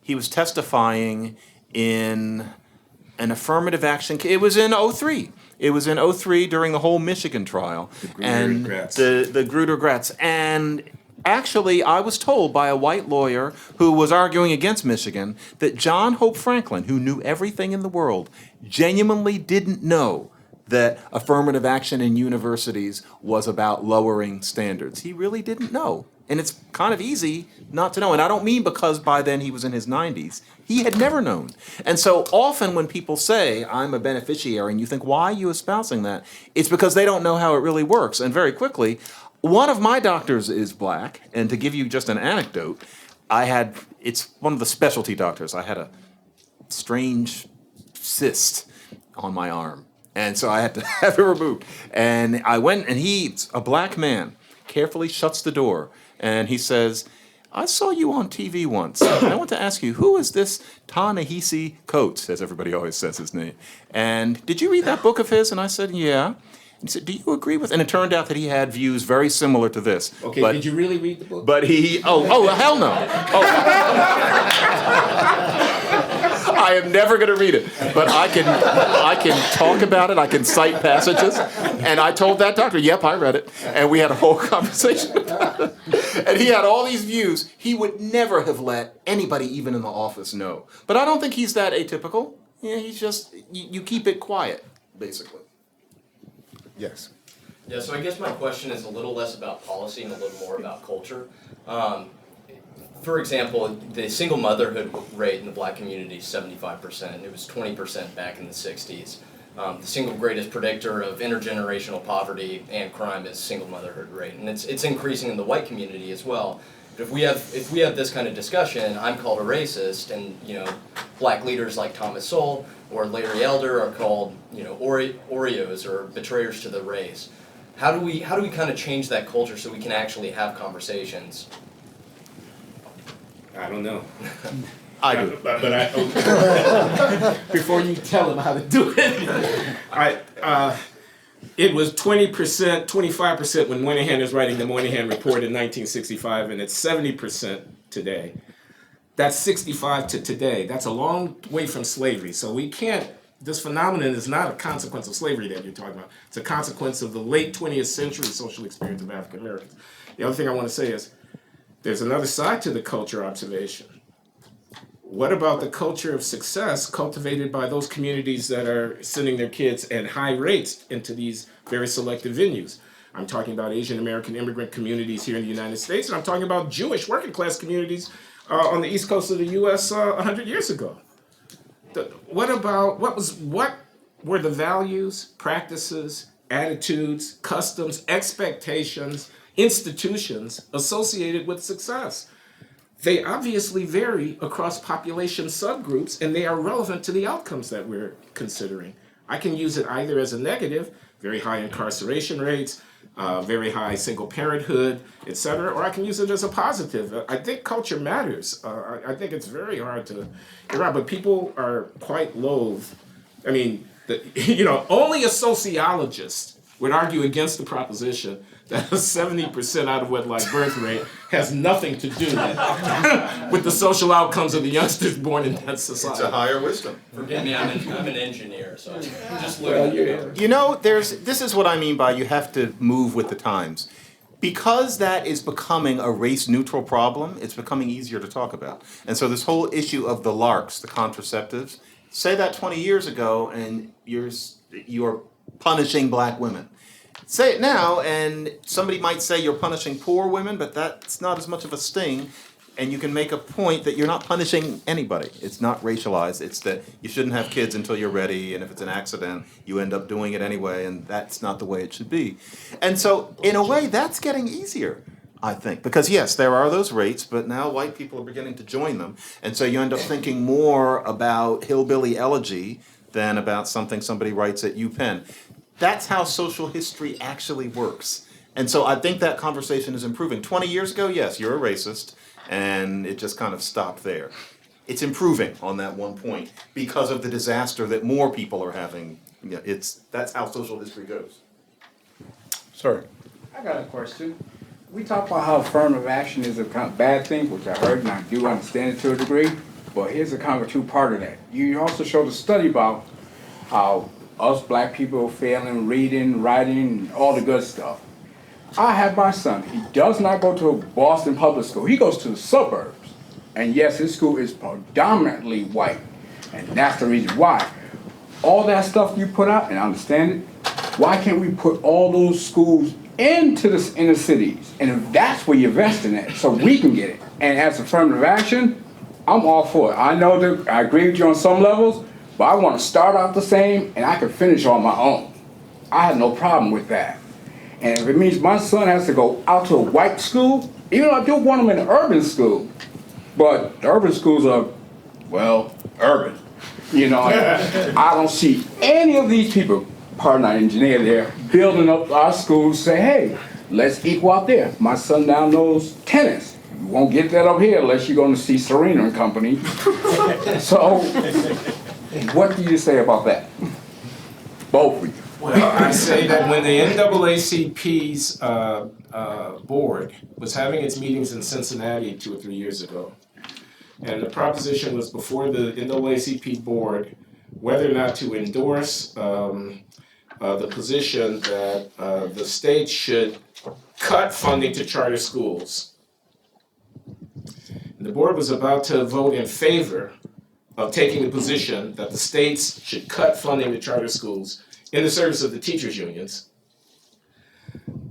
he was testifying in an affirmative action. It was in 2003. It was in 2003 during the whole Michigan trial. The Grutter-Gratz. And actually, I was told by a white lawyer who was arguing against Michigan that John Hope Franklin, who knew everything in the world, genuinely didn't know that affirmative action in universities was about lowering standards. He really didn't know. And it's kind of easy not to know. And I don't mean because by then he was in his 90s. He had never known. And so often when people say, I'm a beneficiary, and you think, why are you espousing that? It's because they don't know how it really works. And very quickly, one of my doctors is black. And to give you just an anecdote, it's one of the specialty doctors. I had a strange cyst on my arm. And so I had to have it removed. And I went, and he's a black man, carefully shuts the door. And he says, I saw you on TV once. And I want to ask you, who is this Ta-Nehisi Coates, as everybody always says his name? And did you read that book of his? And I said, yeah. And he said, do you agree with? And it turned out that he had views very similar to this. Okay, but, did you really read the book? But hell no. I am never going to read it, but I can talk about it. I can cite passages, and I told that doctor, "Yep, I read it," and we had a whole conversation about it. And he had all these views. He would never have let anybody, even in the office, know. But I don't think he's that atypical. Yeah, he's just you keep it quiet, basically. Yes. Yeah, so I guess my question is a little less about policy and a little more about culture. For example, the single motherhood rate in the black community is 75%. It was 20% back in the 60s. The single greatest predictor of intergenerational poverty and crime is single motherhood rate, and it's increasing in the white community as well. But if we have this kind of discussion, I'm called a racist, and black leaders like Thomas Sowell or Larry Elder are called Oreos or betrayers to the race. How do we kind of change that culture so we can actually have conversations? I don't know. I do. But before you tell them how to do it, it was 20%, 25% when Moynihan is writing the Moynihan Report in 1965, and it's 70% today. That's 65 to today. That's a long way from slavery. So this phenomenon is not a consequence of slavery that you're talking about. It's a consequence of the late 20th century social experience of African Americans. The other thing I want to say is, there's another side to the culture observation. What about the culture of success cultivated by those communities that are sending their kids at high rates into these very selective venues? I'm talking about Asian American immigrant communities here in the United States, and I'm talking about Jewish working class communities on the East Coast of the U.S. 100 years ago. What were the values, practices, attitudes, customs, expectations, institutions associated with success? They obviously vary across population subgroups, and they are relevant to the outcomes that we're considering. I can use it either as a negative, very high incarceration rates, very high single parenthood, etc., or I can use it as a positive. I think culture matters. I think it's very hard to, but people are quite loath. I mean, only a sociologist would argue against the proposition that a 70% out of wedlock birth rate has nothing to do with the social outcomes of the youngsters born in that society. It's a higher wisdom. Forgive me, I'm an engineer, so I'm just looking at the numbers. You know, this is what I mean by you have to move with the times. Because that is becoming a race-neutral problem, it's becoming easier to talk about. And so this whole issue of the LARCs, the contraceptives, say that 20 years ago and you're punishing black women. Say it now and somebody might say you're punishing poor women, but that's not as much of a sting. And you can make a point that you're not punishing anybody. It's not racialized. It's that you shouldn't have kids until you're ready, and if it's an accident, you end up doing it anyway, and that's not the way it should be. And so, in a way, that's getting easier, I think. Because yes, there are those rates, but now white people are beginning to join them. And so you end up thinking more about hillbilly elegy than about something somebody writes at UPenn. That's how social history actually works. And so I think that conversation is improving. 20 years ago, yes, you're a racist. And it just kind of stopped there. It's improving on that one point because of the disaster that more people are having. Yeah, that's how social history goes. Sir. I got a question. We talk about how affirmative action is a kind of bad thing, which I heard and I do understand it to a degree, but here's a kind of a two-part of that. You also showed a study about how us black people failing reading, writing, all the good stuff. I have my son. He does not go to Boston public school. He goes to the suburbs. And yes, his school is predominantly white. And that's the reason why. All that stuff you put out, and I understand it, why can't we put all those schools into the inner cities? And if that's where you're investing at, so we can get it. And as affirmative action, I'm all for it. I know that I agree with you on some levels, but I want to start out the same and I can finish on my own. I have no problem with that. And if it means my son has to go out to a white school, even though I do want him in an urban school, but the urban schools are, well, urban. You know, I don't see any of these people, pardon our engineer there, building up our schools, say, hey, let's equal out there. My son now knows tennis. You won't get that up here unless you're going to see Serena and company. So, what do you say about that? Both of you. Well, I say that when the NAACP's board was having its meetings in Cincinnati 2 or 3 years ago, and the proposition was before the NAACP board whether or not to endorse the position that the state should cut funding to charter schools. And the board was about to vote in favor of taking the position that the states should cut funding to charter schools in the service of the teachers' unions.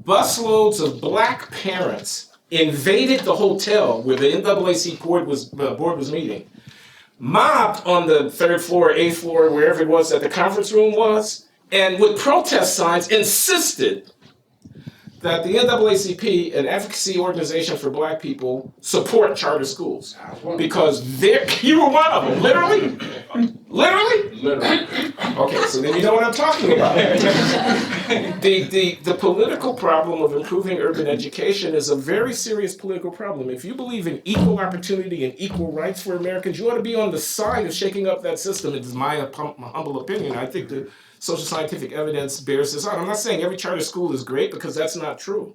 Busloads of black parents invaded the hotel where the NAACP board was meeting, mobbed on the 3rd floor, 8th floor, wherever it was that the conference room was, and with protest signs insisted that the NAACP, an advocacy organization for black people, support charter schools. Because you were one of them, literally? Literally? Literally. Okay, so then you know what I'm talking about. The political problem of improving urban education is a very serious political problem. If you believe in equal opportunity and equal rights for Americans, you ought to be on the side of shaking up that system. It is my humble opinion. I think the social scientific evidence bears this out. I'm not saying every charter school is great, because that's not true.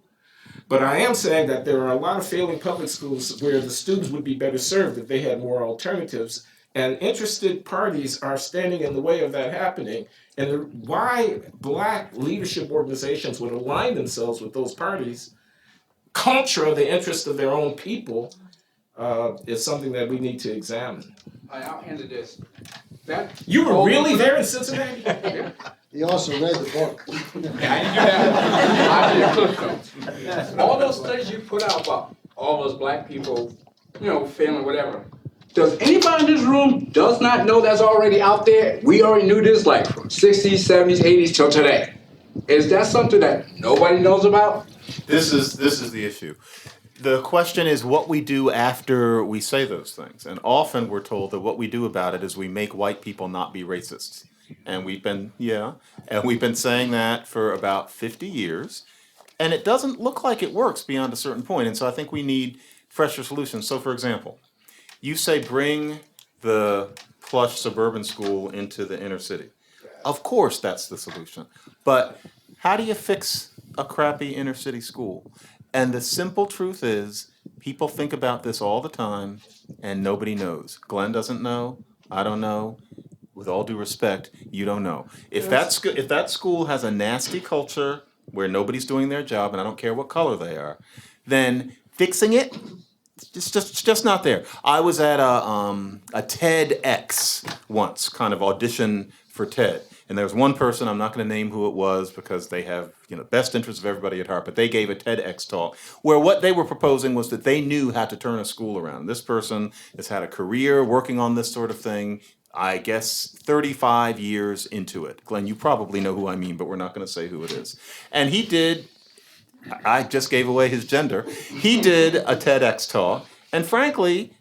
But I am saying that there are a lot of failing public schools where the students would be better served if they had more alternatives. And interested parties are standing in the way of that happening. And why black leadership organizations would align themselves with those parties contra the interest of their own people is something that we need to examine. I'll end this. You were really there in Cincinnati? Yeah. He also read the book. I did clip notes. All those studies you put out about all those black people, failing whatever. Does anybody in this room does not know that's already out there? We already knew this like from 60s, 70s, 80s till today. Is that something that nobody knows about? This is the issue. The question is what we do after we say those things. And often we're told that what we do about it is we make white people not be racists. And we've been saying that for about 50 years. And it doesn't look like it works beyond a certain point. And so I think we need fresher solutions. So for example, you say bring the plush suburban school into the inner city. Of course that's the solution. But how do you fix a crappy inner city school? And the simple truth is, people think about this all the time, and nobody knows. Glenn doesn't know. I don't know. With all due respect, you don't know. If if that school has a nasty culture where nobody's doing their job, and I don't care what color they are, then fixing it, it's just not there. I was at a TEDx once, kind of audition for TED, and there was one person, I'm not going to name who it was because they have best interests of everybody at heart, but they gave a TEDx talk where what they were proposing was that they knew how to turn a school around. This person has had a career working on this sort of thing. I guess 35 years into it. Glenn, you probably know who I mean, but we're not going to say who it is. And he did, I just gave away his gender. He did a TEDx talk, and frankly,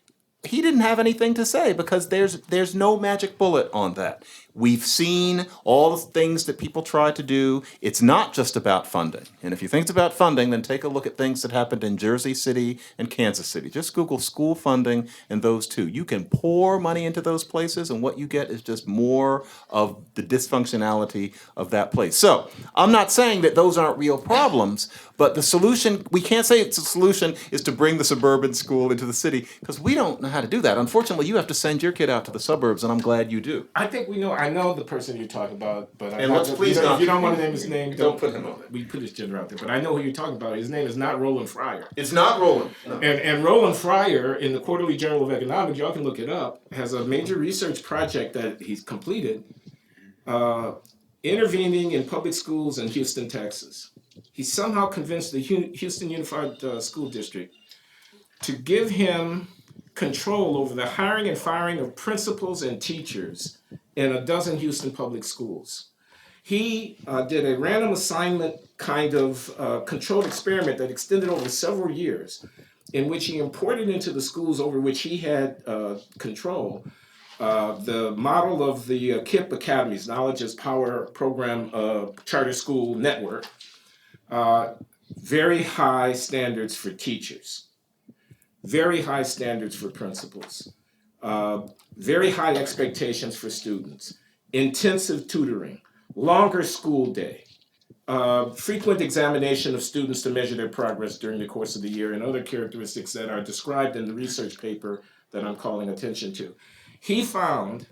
he didn't have anything to say because there's no magic bullet on that. We've seen all the things that people try to do. It's not just about funding. And if you think it's about funding, then take a look at things that happened in Jersey City and Kansas City. Just Google school funding and those two. You can pour money into those places, and what you get is just more of the dysfunctionality of that place. So I'm not saying that those aren't real problems, but the solution, we can't say it's a solution, is to bring the suburban school into the city, because we don't know how to do that. Unfortunately, you have to send your kid out to the suburbs, and I'm glad you do. I think I know the person you're talking about, but And let's please if not- you don't want to name his name, Don't put him on it. We put his gender out there, but I know who you're talking about. His name is not Roland Fryer. It's not rolling. No. And Roland Fryer, in the Quarterly Journal of Economics, y'all can look it up, has a major research project that he's completed, intervening in public schools in Houston, Texas. He somehow convinced the Houston Unified School District to give him control over the hiring and firing of principals and teachers in a dozen Houston public schools. He did a random assignment kind of controlled experiment that extended over several years, in which he imported into the schools over which he had control the model of the KIPP Academies, Knowledge as Power Program Charter School Network. Very high standards for teachers, very high standards for principals, very high expectations for students, intensive tutoring, longer school day, frequent examination of students to measure their progress during the course of the year, and other characteristics that are described in the research paper that I'm calling attention to. He found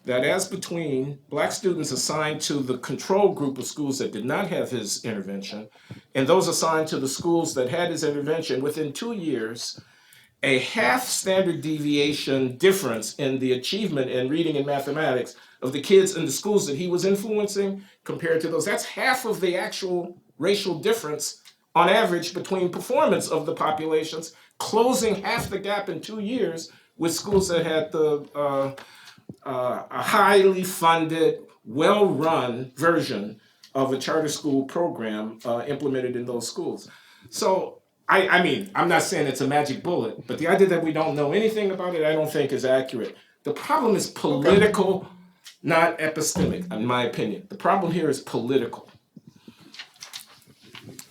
that as between black students assigned to the control group of schools that did not have his intervention, and those assigned to the schools that had his intervention, within 2 years, a half standard deviation difference in the achievement in reading and mathematics of the kids in the schools that he was influencing compared to those. That's half of the actual racial difference on average between performance of the populations, closing half the gap in 2 years with schools that had a highly funded, well-run version of a charter school program implemented in those schools. So, I mean, I'm not saying it's a magic bullet, but the idea that we don't know anything about it, I don't think is accurate. The problem is political, not epistemic, in my opinion. The problem here is political.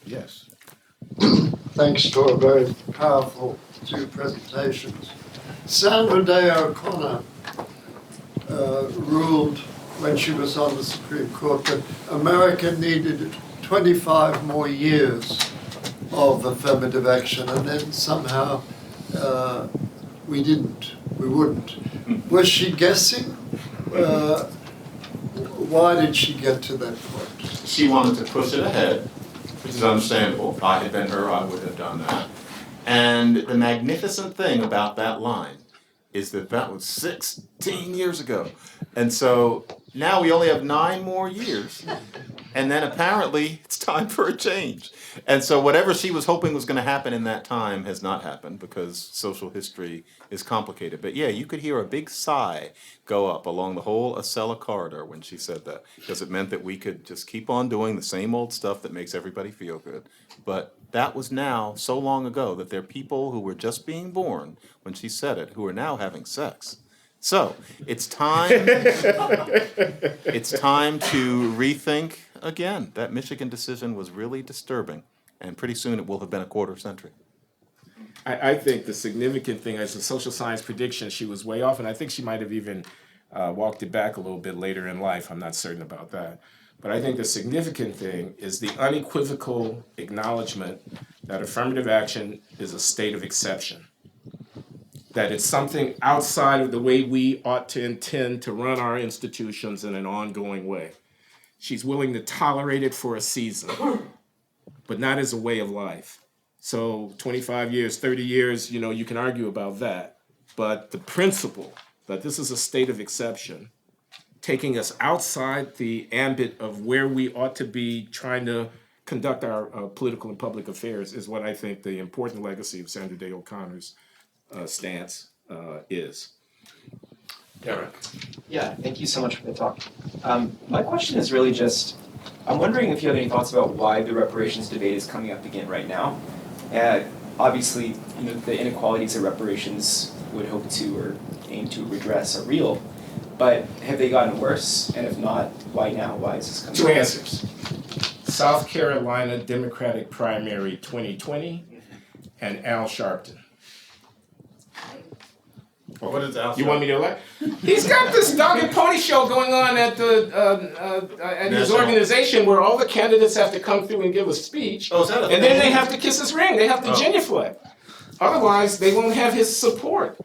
Yes. Thanks for a very powerful two presentations. Sandra Day O'Connor ruled when she was on the Supreme Court that America needed 25 more years of affirmative action, and then somehow we wouldn't. Was she guessing? Why did she get to that point? She wanted to push it ahead, which is understandable. If I had been her, I would have done that. And the magnificent thing about that line is that that was 16 years ago. And so now we only have 9 more years. And then apparently it's time for a change. And so whatever she was hoping was going to happen in that time has not happened because social history is complicated. But yeah, you could hear a big sigh go up along the whole Acela corridor when she said that, because it meant that we could just keep on doing the same old stuff that makes everybody feel good. But that was now so long ago that there are people who were just being born when she said it who are now having sex. So it's time. It's time to rethink again. That Michigan decision was really disturbing, and pretty soon it will have been a quarter century. I think the significant thing is the social science prediction, she was way off, and I think she might have even walked it back a little bit later in life. I'm not certain about that. But I think the significant thing is the unequivocal acknowledgement that affirmative action is a state of exception, that it's something outside of the way we ought to intend to run our institutions in an ongoing way. She's willing to tolerate it for a season, but not as a way of life. So 25 years, 30 years, you can argue about that. But the principle that this is a state of exception, taking us outside the ambit of where we ought to be trying to conduct our political and public affairs, is what I think the important legacy of Sandra Day O'Connor's stance is. Derek. Yeah, thank you so much for the talk. My question is really just, I'm wondering if you have any thoughts about why the reparations debate is coming up again right now. Obviously, the inequalities that reparations would hope to or aim to redress are real, but have they gotten worse? And if not, why now? Why is this coming Two up? answers. South Carolina Democratic primary 2020 and Al Sharpton. What is Al? You want me to elect? He's got this dog and pony show going on at at his National. organization where all the candidates have to come through and give a speech. Oh, is that a and then thing? they have to kiss his ring. They have to genuflect. Otherwise, they won't have his support.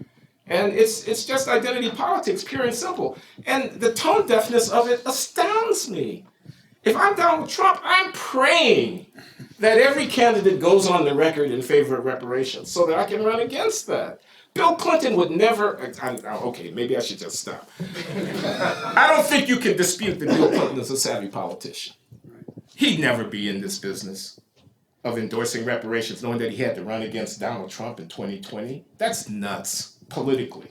And it's just identity politics, pure and simple. And the tone deafness of it astounds me. If I'm Donald Trump, I'm praying that every candidate goes on the record in favor of reparations so that I can run against that. Bill Clinton would never, okay, maybe I should just stop. I don't think you can dispute that Bill Clinton is a savvy politician. He'd never be in this business of endorsing reparations, knowing that he had to run against Donald Trump in 2020. That's nuts, politically.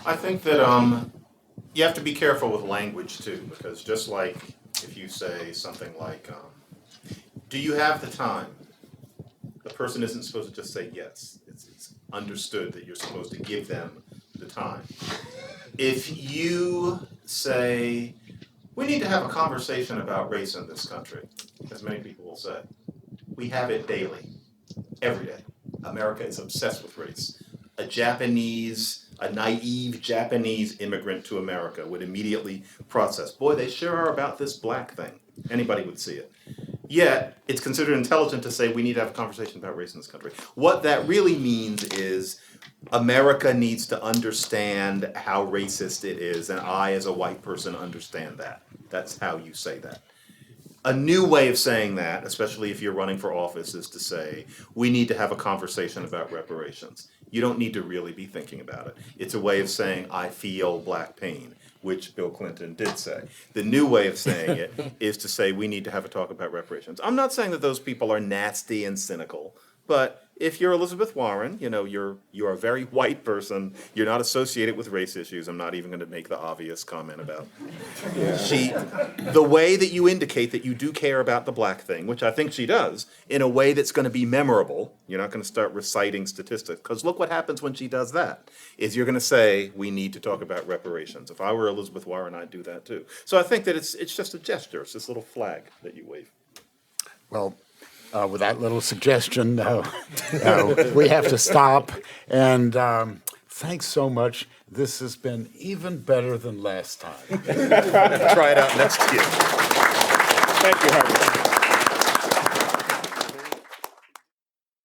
I think that you have to be careful with language too, because just like if you say something like, do you have the time? The person isn't supposed to just say yes. It's understood that you're supposed to give them the time. If you say, we need to have a conversation about race in this country, as many people will say, we have it daily, every day. America is obsessed with race. A naive Japanese immigrant to America would immediately process, boy, they sure are about this black thing. Anybody would see it. Yet, it's considered intelligent to say we need to have a conversation about race in this country. What that really means is America needs to understand how racist it is, and I, as a white person, understand that. That's how you say that. A new way of saying that, especially if you're running for office, is to say, we need to have a conversation about reparations. You don't need to really be thinking about it. It's a way of saying, I feel black pain, which Bill Clinton did say. The new way of saying it is to say, we need to have a talk about reparations. I'm not saying that those people are nasty and cynical, but if you're Elizabeth Warren, you're a very white person, you're not associated with race issues. I'm not even going to make the obvious comment about the way that you indicate that you do care about the black thing, which I think she does, in a way that's going to be memorable. You're not going to start reciting statistics, because look what happens when she does that, is you're going to say, we need to talk about reparations. If I were Elizabeth Warren, I'd do that too. So I think that it's just a gesture. It's this little flag that you wave. Well, with that little suggestion, we have to stop. And thanks so much. This has been even better than last time. Try it out next year. Thank you, Harper.